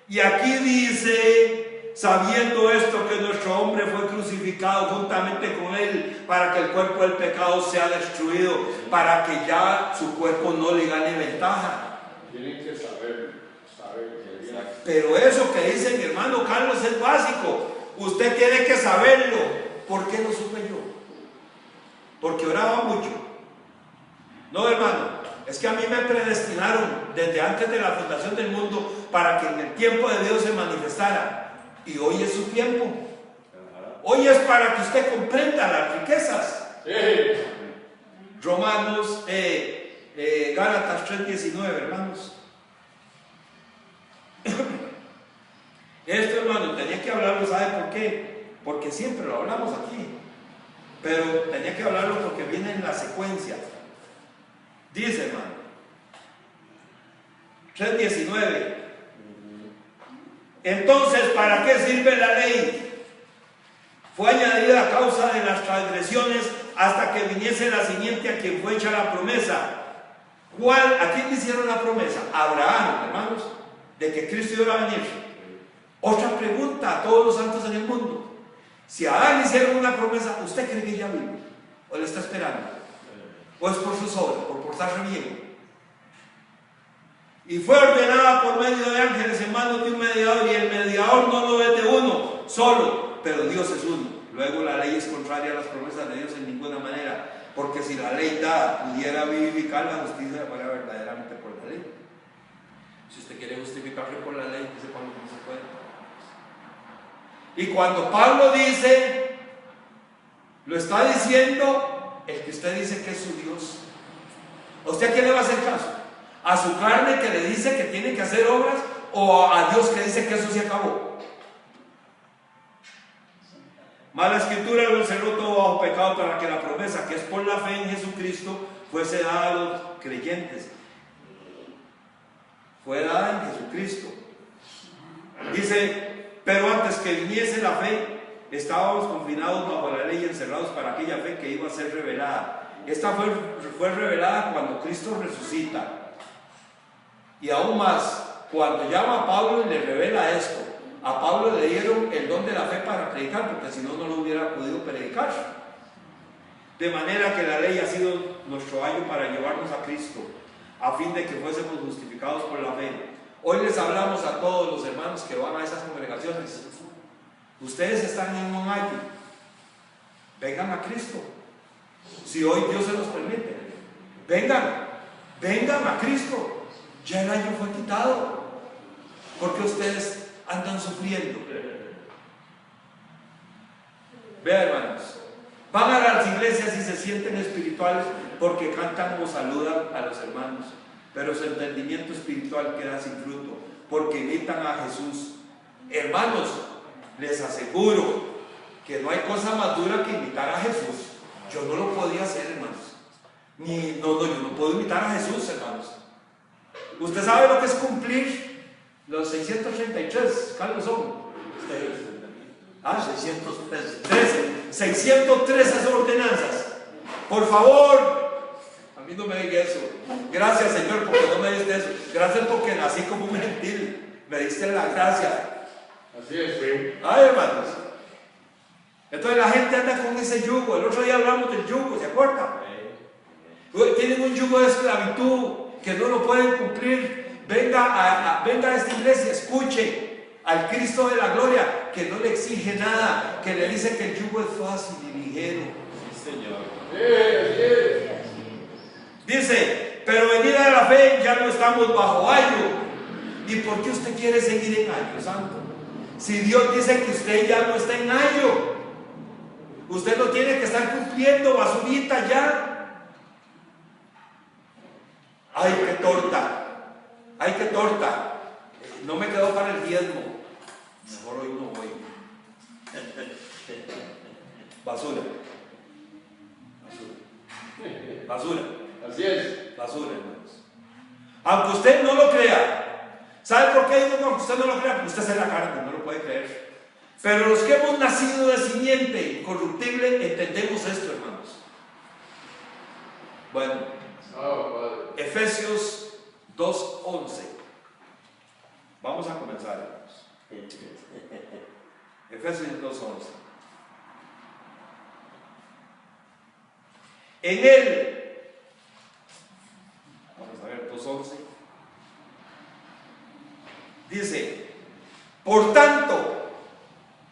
Y aquí dice, sabiendo esto, que nuestro hombre fue crucificado juntamente con él, para que el cuerpo del pecado sea destruido, para que ya su cuerpo no le gane ventaja. Tienen que saber. Pero eso que dice mi hermano Carlos es básico. Usted tiene que saberlo. ¿Por qué lo supe yo? Porque oraba mucho. No, hermano, es que a mí me predestinaron desde antes de la fundación del mundo para que en el tiempo de Dios se manifestara. Y hoy es su tiempo. Hoy es para que usted comprenda las riquezas. Romanos, Gálatas 3:19, hermanos. Esto, hermano, tenía que hablarlo, ¿sabe por qué? Porque siempre lo hablamos aquí. Pero tenía que hablarlo porque viene en la secuencia. Dice, hermano, 3:19. Entonces, ¿para qué sirve la ley? Fue añadida a causa de las transgresiones hasta que viniese la simiente a quien fue hecha la promesa. ¿A quién le hicieron la promesa? A Abraham, hermanos, de que Cristo iba a venir. Otra pregunta a todos los santos en el mundo. Si a Adán le hicieron una promesa, ¿usted cree que ya vive? ¿O le está esperando? ¿O es por sus obras, por portarse bien? Y fue ordenada por medio de ángeles en manos de un mediador, y el mediador no lo es de uno solo, pero Dios es uno. Luego la ley es contraria a las promesas de Dios en ninguna manera, porque si la ley dada pudiera vivificar, la justicia fuera verdaderamente por la ley. Si usted quiere justificarse por la ley, dice Pablo que no se puede. Y cuando Pablo dice, lo está diciendo el que usted dice que es su Dios. ¿A usted a quién le va a hacer caso? ¿A su carne que le dice que tiene que hacer obras, o a Dios que dice que eso se acabó? Mala escritura lo encerró todo bajo pecado, para que la promesa, que es por la fe en Jesucristo, fuese dada a los creyentes. Fue dada en Jesucristo. Dice, pero antes que viniese la fe, estábamos confinados bajo la ley, encerrados para aquella fe que iba a ser revelada. Esta fue revelada cuando Cristo resucita. Y aún más, cuando llama a Pablo y le revela esto, a Pablo le dieron el don de la fe para predicar, porque si no, no lo hubiera podido predicar. De manera que la ley ha sido nuestro ayo para llevarnos a Cristo, a fin de que fuésemos justificados por la fe. Hoy les hablamos a todos los hermanos que van a esas congregaciones. Ustedes están en un ayo. Vengan a Cristo. Si hoy Dios se los permite. Vengan a Cristo. Ya el ayo fue quitado. Porque ustedes andan sufriendo. Vean, hermanos. Van a las iglesias y se sienten espirituales porque cantan o saludan a los hermanos. Pero su entendimiento espiritual queda sin fruto, porque imitan a Jesús. Hermanos, les aseguro que no hay cosa más dura que imitar a Jesús. Yo no lo podía hacer, hermanos. Yo no puedo imitar a Jesús, hermanos. ¿Usted sabe lo que es cumplir los 633? ¿Cuáles son? 613 ordenanzas. Por favor. A mí no me diga eso. Gracias, Señor, porque no me diste eso. Gracias porque nací como un gentil. Me diste la gracia. Así es, sí. Ay, hermanos. Entonces la gente anda con ese yugo. El otro día hablamos del yugo, ¿se acuerdan? Tienen un yugo de esclavitud que no lo pueden cumplir. venga a esta iglesia, escuche al Cristo de la gloria, que no le exige nada, que le dice que el yugo es fácil y ligero. Sí, Señor. Dice, pero venida de la fe ya no estamos bajo ayo. ¿Y por qué usted quiere seguir en ayo, santo? Si Dios dice que usted ya no está en ayo, usted no tiene que estar cumpliendo basurita ya. ¡Ay, qué torta! ¡Ay, qué torta! No me quedó para el diezmo. Mejor hoy no voy. Basura. Basura. Basura. Así es. Basura, hermanos. Aunque usted no lo crea. ¿Sabe por qué digo que aunque usted no lo crea? Porque usted es en la carne, no lo puede creer. Pero los que hemos nacido de simiente incorruptible entendemos esto, hermanos. Bueno, Efesios 2:11. Vamos a comenzar, hermanos. Efesios 2:11. En él, vamos a ver, 2:11. Dice, por tanto,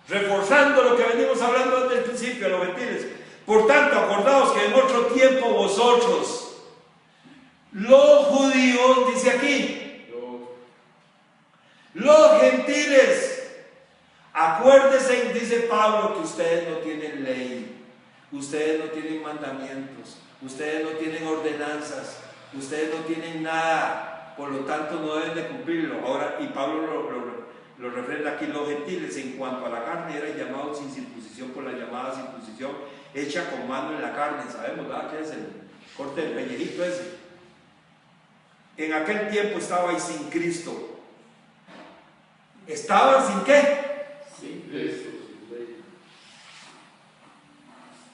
reforzando lo que venimos hablando desde el principio, los gentiles, por tanto, acordaos que en otro tiempo vosotros, los judíos, dice aquí, los gentiles, acuérdense, dice Pablo, que ustedes no tienen ley, ustedes no tienen mandamientos, ustedes no tienen ordenanzas, ustedes no tienen nada. Por lo tanto no deben de cumplirlo. Ahora, y Pablo lo refrenda aquí, los gentiles en cuanto a la carne eran llamados sin circuncisión por la llamada circuncisión hecha con mano en la carne. Sabemos, ¿verdad? ¿Qué es el corte del pellejito ese? En aquel tiempo estabais sin Cristo. ¿Estaban sin qué? Sin Cristo.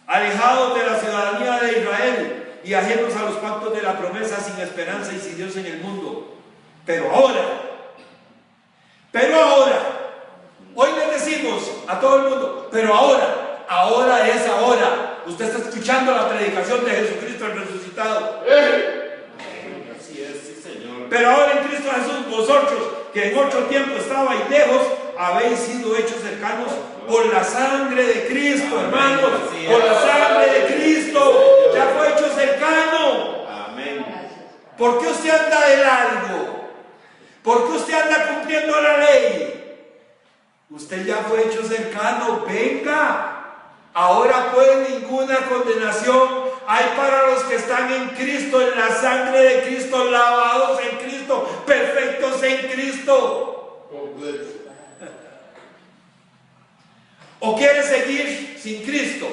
Alejados de la ciudadanía de Israel y ajenos a los pactos de la promesa, sin esperanza y sin Dios en el mundo. Pero ahora, hoy le decimos a todo el mundo, pero ahora es ahora. Usted está escuchando la predicación de Jesucristo el resucitado. Así es, sí, Señor. Pero ahora en Cristo Jesús, vosotros que en otro tiempo estabais lejos, habéis sido hechos cercanos por la sangre de Cristo, hermanos. Por la sangre de Cristo, ya fue hecho cercano. Amén. ¿Por qué usted anda de largo? ¿Por qué usted anda cumpliendo la ley? Usted ya fue hecho cercano. Venga. Ahora pues ninguna condenación hay para los que están en Cristo, en la sangre de Cristo, lavados en Cristo, perfectos en Cristo. Completo. ¿O quiere seguir sin Cristo?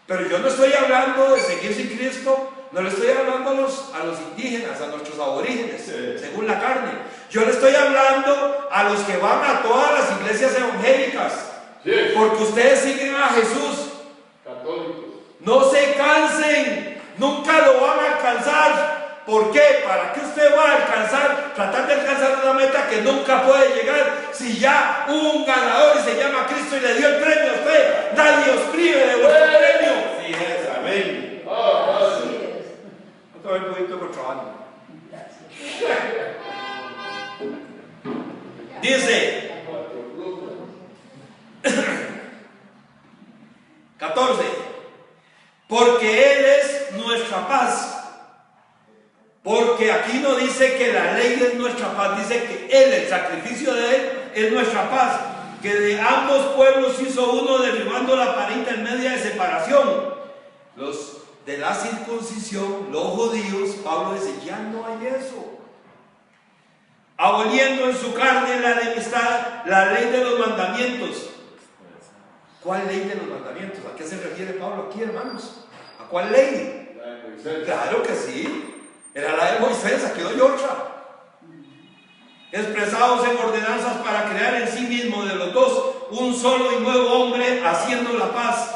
Pero yo no estoy hablando de seguir sin Cristo, no le estoy hablando a los indígenas, a nuestros aborígenes, según la carne. Yo le estoy hablando a los que van a todas las iglesias evangélicas, porque ustedes siguen a Jesús. Católicos. No se cansen, nunca lo van a alcanzar. ¿Por qué? ¿Para qué usted va a alcanzar, tratar de alcanzar una meta que nunca puede llegar si ya hubo un ganador y se llama Cristo y le dio el premio a usted? Nadie os prive de vuestro premio. Así es, amén. Así es. Otra vez un poquito por trabajo. Dice 14, porque Él es nuestra paz. Porque aquí no dice que la ley es nuestra paz, dice que Él, el sacrificio de Él, es nuestra paz. Que de ambos pueblos hizo uno, derribando la pared intermedia de separación. Los de la circuncisión, los judíos, Pablo dice, ya no hay eso. Aboliendo en su carne la enemistad, la ley de los mandamientos. ¿Cuál ley de los mandamientos? ¿A qué se refiere Pablo aquí, hermanos? ¿A cuál ley? Claro que sí. Era la de Moisés, aquí doy otra. Expresados en ordenanzas para crear en sí mismo de los dos un solo y nuevo hombre, haciendo la paz.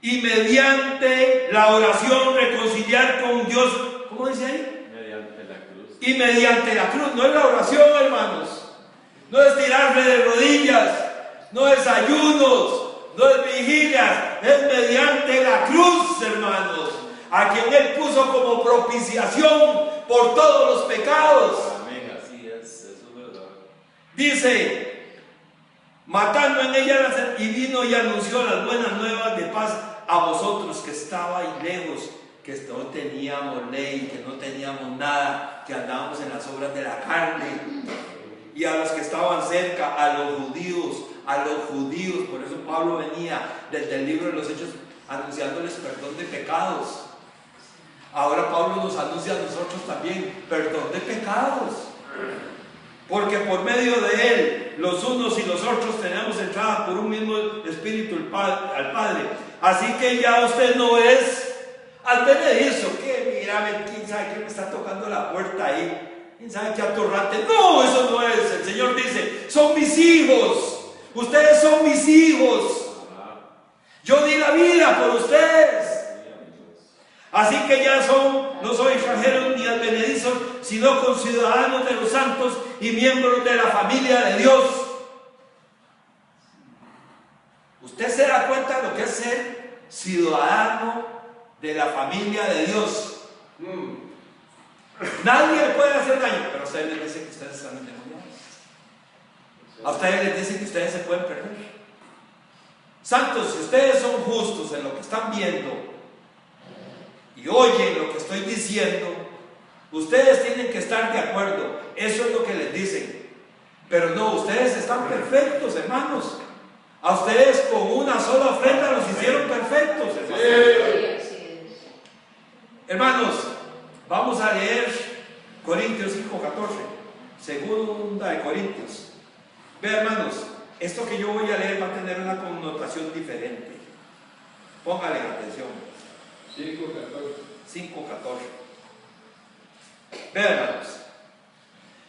Y mediante la oración reconciliar con Dios. ¿Cómo dice ahí? Mediante la cruz. Y mediante la cruz. No es la oración, hermanos. No es tirarle de rodillas. No es ayunos. No es vigilias. Es mediante la cruz, hermanos. A quien Él puso como propiciación por todos los pecados. Amén, así es, eso es verdad. Dice, matando en ella, y vino y anunció las buenas nuevas de paz a vosotros que estabais lejos, que no teníamos ley, que no teníamos nada, que andábamos en las obras de la carne, y a los que estaban cerca, a los judíos, por eso Pablo venía desde el libro de los Hechos anunciándoles perdón de pecados. Ahora Pablo nos anuncia a nosotros también perdón de pecados, porque por medio de él los unos y los otros tenemos entrada por un mismo espíritu al Padre. Así que ya usted no es advenedizo, que mira, quién sabe quién me está tocando la puerta ahí, quién sabe qué atorrante. No, eso no es. El Señor dice, son mis hijos, ustedes son mis hijos, yo di la vida por ustedes. Así que ya no son extranjeros ni advenedizos, sino conciudadanos de los santos y miembros de la familia de Dios. Usted se da cuenta de lo que es ser ciudadano de la familia de Dios. Nadie le puede hacer daño, pero a ustedes les dicen que ustedes están endemoniados. A ustedes les dicen que ustedes se pueden perder. Santos, si ustedes son justos en lo que están viendo y oyen lo que estoy diciendo, ustedes tienen que estar de acuerdo. Eso es lo que les dicen. Pero no, ustedes están perfectos, hermanos. A ustedes con una sola ofrenda los hicieron perfectos, hermanos. Hermanos, vamos a leer Corintios 5:14, segunda de Corintios. Vean, hermanos, esto que yo voy a leer va a tener una connotación diferente. Póngale atención. 5:14. Vean, hermanos,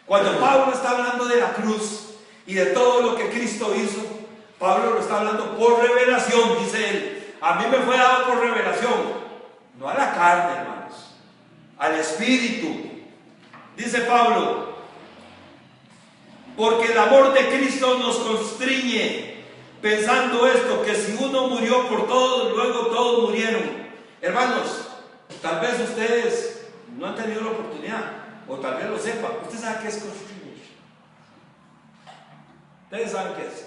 cuando Pablo está hablando de la cruz y de todo lo que Cristo hizo, Pablo lo está hablando por revelación, dice él. A mí me fue dado por revelación, no a la carne, hermanos, al Espíritu. Dice Pablo, porque el amor de Cristo nos constriñe, pensando esto, que si uno murió por todos, luego todos murieron. Hermanos, tal vez ustedes no han tenido la oportunidad, o tal vez lo sepan. ¿Usted sabe qué es constriñir? Ustedes saben qué es.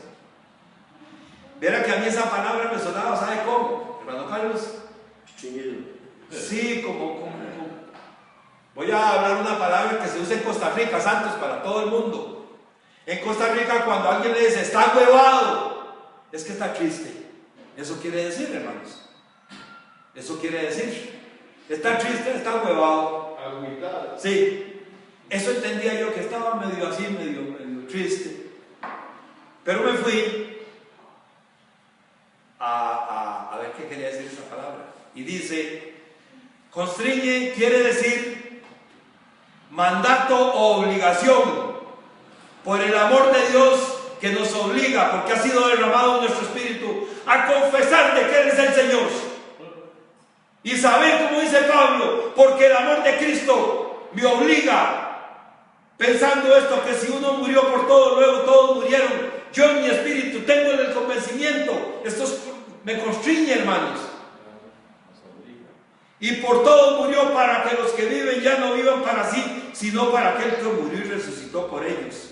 Verá que a mí esa palabra me sonaba, ¿sabe cómo? Hermano Carlos. Sí, como. Voy a hablar una palabra que se usa en Costa Rica, Santos, para todo el mundo. En Costa Rica, cuando alguien le dice, está huevado, es que está triste. Eso quiere decir, hermanos. Eso quiere decir. Está triste, está huevado. Agüitado. Sí. Eso entendía yo, que estaba medio así, medio triste. Pero me fui a ver qué quería decir esa palabra. Y dice, constriñe quiere decir mandato o obligación, por el amor de Dios que nos obliga, porque ha sido derramado en nuestro espíritu, a confesar de que Él es el Señor. Y saber, como dice Pablo, porque el amor de Cristo me obliga, pensando esto, que si uno murió por todo, luego todos murieron. Yo en mi espíritu tengo el convencimiento, esto me constriñe, hermanos. Y por todo murió, para que los que viven ya no vivan para sí, sino para aquel que murió y resucitó por ellos.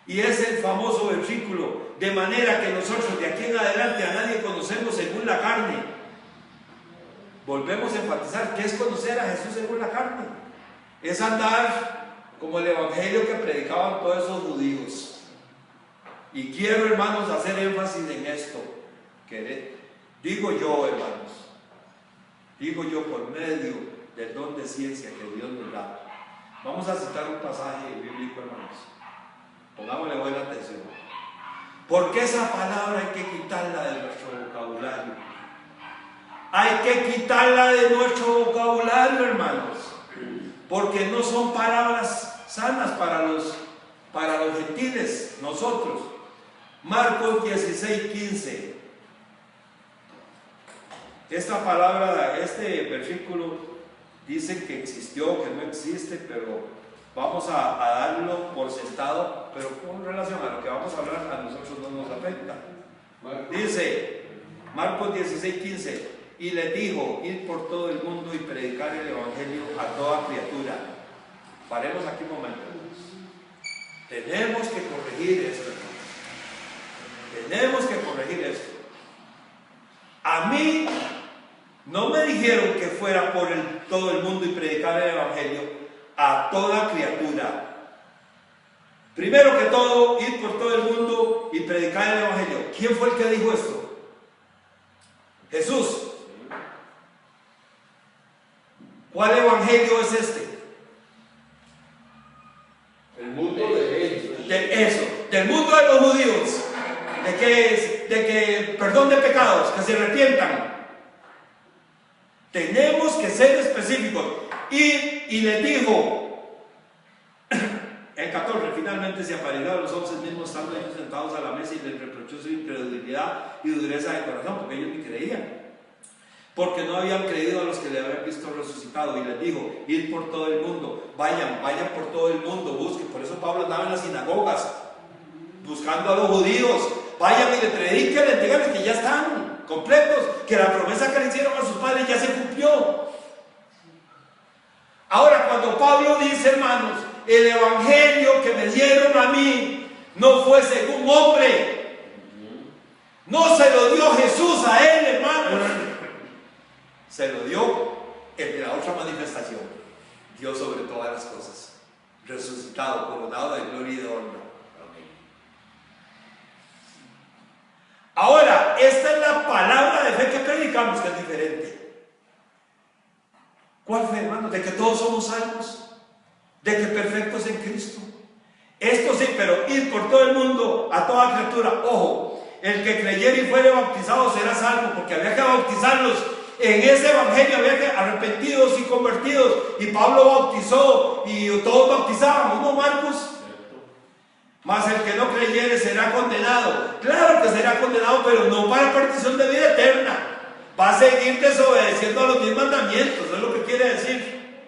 Y es el famoso versículo, de manera que nosotros de aquí en adelante a nadie conocemos según la carne. Volvemos a enfatizar, ¿qué es conocer a Jesús según la carne? Es andar como el evangelio que predicaban todos esos judíos. Y quiero, hermanos, hacer énfasis en esto, que digo yo, hermanos, digo yo por medio del don de ciencia que Dios nos da. Vamos a citar un pasaje bíblico, hermanos. Pongámosle buena atención. Porque esa palabra hay que quitarla de nuestro vocabulario. Hay que quitarla de nuestro vocabulario, hermanos. Porque no son palabras sanas para los gentiles, nosotros. Marcos 16:15. Esta palabra, este versículo, dicen que existió, que no existe, pero vamos a darlo por sentado, pero con relación a lo que vamos a hablar, a nosotros no nos afecta. Dice, Marcos 16:15, y les dijo, id por todo el mundo y predicar el evangelio a toda criatura. Paremos aquí un momento, hermanos. Tenemos que corregir esto, hermanos. Tenemos que corregir esto. A mí no me dijeron que fuera por todo el mundo y predicar el Evangelio a toda criatura. Primero que todo, ir por todo el mundo y predicar el Evangelio. ¿Quién fue el que dijo esto? Jesús. ¿Cuál Evangelio es este? El mundo de ellos. De eso, del mundo de los judíos. ¿De qué es? De que perdón de pecados, que se arrepientan. Tenemos que ser específicos. Y les dijo, en 14, finalmente se apareció a los 11 mismos estando ellos sentados a la mesa y les reprochó su incredulidad y dureza de corazón, porque ellos ni creían. Porque no habían creído a los que le habían visto resucitado. Y les dijo, id por todo el mundo, vayan por todo el mundo, busquen. Por eso Pablo andaba en las sinagogas, buscando a los judíos. Vayan y le prediquen, díganles que ya están completos, que la promesa que le hicieron a sus padres ya se cumplió. Ahora, cuando Pablo dice, hermanos, el evangelio que me dieron a mí no fue según hombre, no se lo dio Jesús a él, hermanos, se lo dio en la otra manifestación, Dios sobre todas las cosas, resucitado, coronado de gloria y de honra. Ahora, esta es la palabra de fe que predicamos, que es diferente. ¿Cuál fe, hermano? De que todos somos salvos, de que perfectos en Cristo. Esto sí, pero ir por todo el mundo a toda criatura. Ojo, el que creyera y fuere bautizado será salvo, porque había que bautizarlos. En ese evangelio había que arrepentidos y convertidos. Y Pablo bautizó y todos bautizaban, ¿no, Marcos? Mas el que no creyere será condenado. Claro que será condenado, pero no para perdición de vida eterna. Va a seguir desobedeciendo a los 10 mandamientos, eso es lo que quiere decir.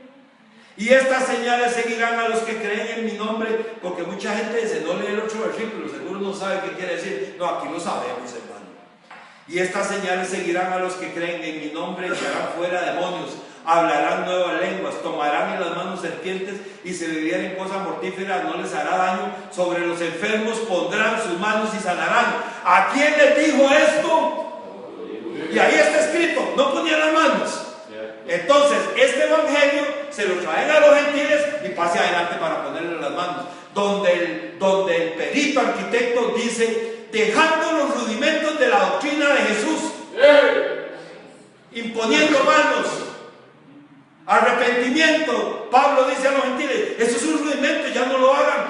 Y estas señales seguirán a los que creen en mi nombre, porque mucha gente dice, no lee el otro versículo, seguro no sabe qué quiere decir. No, aquí lo sabemos, hermano. Y estas señales seguirán a los que creen en mi nombre, echarán fuera demonios, hablarán nuevas lenguas, tomarán en las manos serpientes, y si bebieren cosas mortíferas no les hará daño. Sobre los enfermos pondrán sus manos y sanarán. ¿A quién les dijo esto? Y ahí está escrito, no ponían las manos. Entonces, este evangelio se lo traen a los gentiles y pase adelante para ponerle las manos. Donde el perito arquitecto dice, dejando los rudimentos de la doctrina de Jesús, imponiendo manos, arrepentimiento. Pablo dice a los gentiles, eso es un rudimento, ya no lo hagan.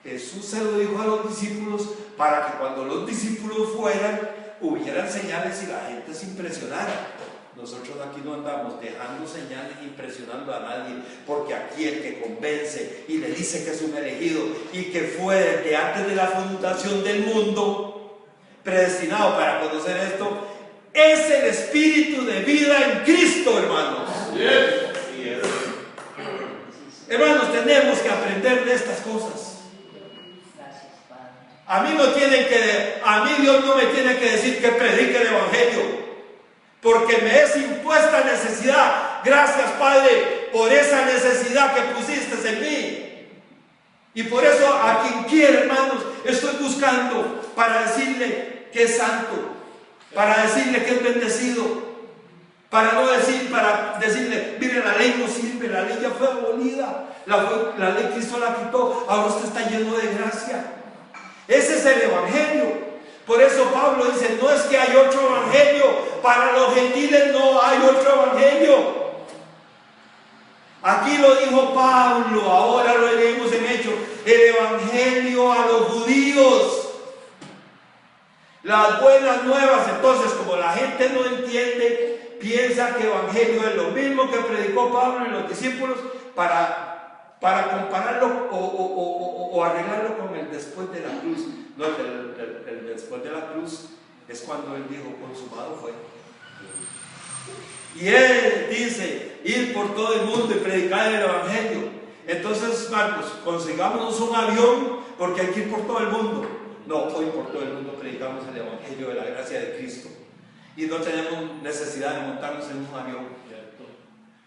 Jesús se lo dijo a los discípulos para que cuando los discípulos fueran, hubieran señales y la gente se impresionara. Nosotros aquí no andamos dejando señales, impresionando a nadie, porque aquí el que convence y le dice que es un elegido y que fue desde antes de la fundación del mundo predestinado para conocer esto, es el espíritu de vida en Cristo, hermanos. Hermanos, tenemos que aprender de estas cosas. A mí Dios no me tiene que decir que predique el evangelio, porque me es impuesta necesidad. Gracias, Padre, por esa necesidad que pusiste en mí. Y por eso a quien quiera, hermanos, estoy buscando para decirle que es santo, para decirle que es bendecido, para decirle, mire, la ley no sirve, la ley ya fue abolida, la ley Cristo la quitó, ahora usted está lleno de gracia. Ese es el evangelio. Por eso Pablo dice, no es que hay otro evangelio, para los gentiles no hay otro evangelio. Aquí lo dijo Pablo, ahora lo leemos en Hechos, el evangelio a los judíos. Las buenas nuevas. Entonces, como la gente no entiende, piensa que evangelio es lo mismo que predicó Pablo y los discípulos, para compararlo o arreglarlo con el después de la cruz. No, el después de la cruz es cuando él dijo, consumado fue. Y él dice, ir por todo el mundo y predicar el evangelio. Entonces, Marcos, consigámonos un avión, porque hay que ir por todo el mundo. No, hoy por todo el mundo predicamos el evangelio de la gracia de Cristo. Y no tenemos necesidad de montarnos en un avión.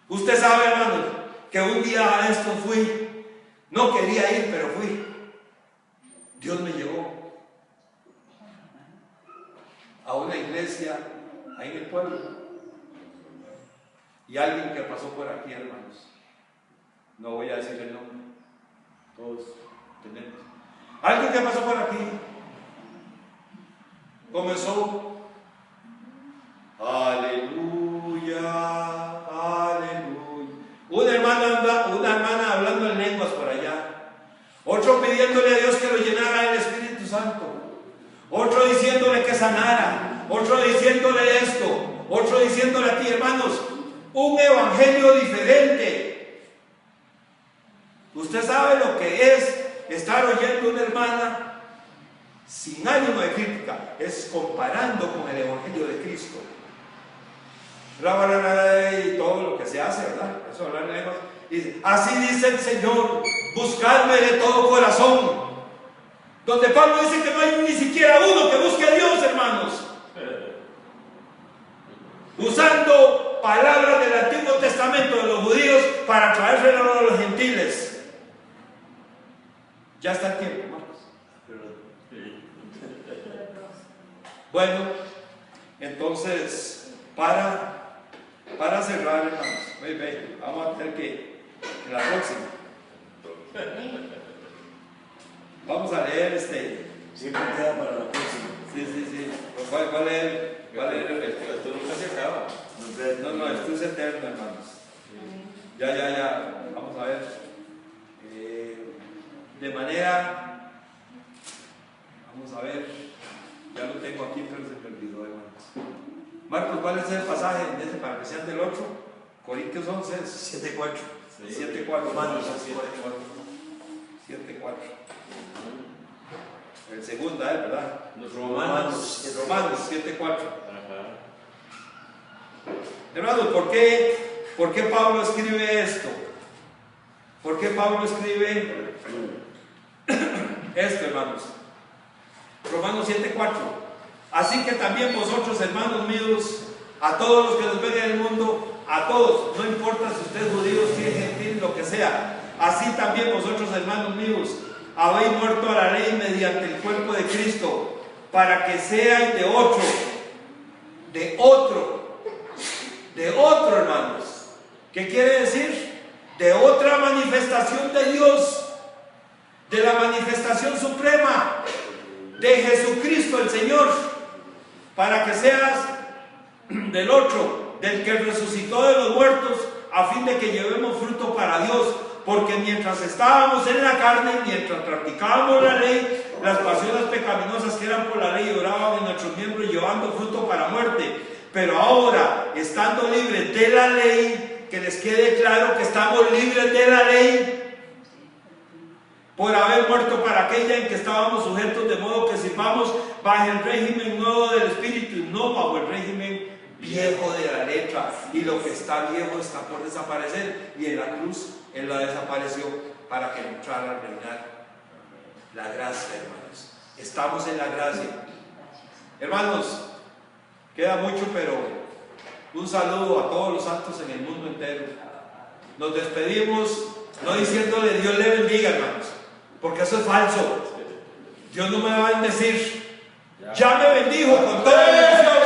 Usted sabe, hermanos, que un día a esto fui, no quería ir, pero fui. Dios me llevó a una iglesia ahí en el pueblo. Y alguien que pasó por aquí, hermanos, no voy a decir el nombre, todos tenemos. Alguien que pasó por aquí comenzó, aleluya, aleluya. Una hermana hablando en lenguas por allá. Otro pidiéndole a Dios que lo llenara del Espíritu Santo. Otro diciéndole que sanara. Otro diciéndole esto. Otro diciéndole a ti, hermanos, un evangelio diferente. Usted sabe lo que es estar oyendo a una hermana sin ánimo de crítica. Es comparando con el evangelio de Cristo. Y todo lo que se hace, ¿verdad? Eso hablar en lenguas. Dice, así dice el Señor, buscadme de todo corazón. Donde Pablo dice que no hay ni siquiera uno que busque a Dios, hermanos. Usando palabras del Antiguo Testamento de los judíos para traérselo a los gentiles. Ya está el tiempo, hermanos. Bueno, entonces, para cerrar, hermanos, vamos a tener que, en la próxima, vamos a leer Siempre queda para la próxima. Sí. ¿Cuál es el Esto nunca se acaba. No, esto es eterno, hermanos. Ya. Vamos a ver. De manera. Vamos a ver. Ya lo tengo aquí, pero se me olvidó, hermanos. Marcos, ¿cuál es el pasaje de ese para que sean del 8? Corintios 11, 7:4. 7:4. Romanos 7:4. El segundo, ¿verdad? Los Romanos. Romanos 7:4. Hermanos, ¿por qué Pablo escribe esto? ¿Por qué Pablo escribe esto, hermanos? Romanos 7:4. Así que también vosotros, hermanos míos, a todos los que nos ven en el mundo, a todos, no importa si usted es judío, si es gentil, lo que sea, así también vosotros, hermanos míos, habéis muerto a la ley mediante el cuerpo de Cristo, para que seáis de otro, hermanos. ¿Qué quiere decir? De otra manifestación de Dios, de la manifestación suprema de Jesucristo el Señor, para que seas del otro, del que resucitó de los muertos, a fin de que llevemos fruto para Dios. Porque mientras estábamos en la carne, mientras practicábamos la ley, las pasiones pecaminosas que eran por la ley obraban en nuestros miembros llevando fruto para muerte. Pero ahora, estando libres de la ley, que les quede claro que estamos libres de la ley, por haber muerto para aquella en que estábamos sujetos, de modo que sirvamos bajo el régimen nuevo del Espíritu y no bajo el régimen viejo de la letra. Y lo que está viejo está por desaparecer, y en la cruz Él la desapareció para que entrara a reinar la gracia, hermanos. Estamos en la gracia. Hermanos, queda mucho, pero un saludo a todos los santos en el mundo entero. Nos despedimos no diciéndole Dios le bendiga, hermanos, porque eso es falso. Dios no me va a bendecir. Ya me bendijo con toda bendición.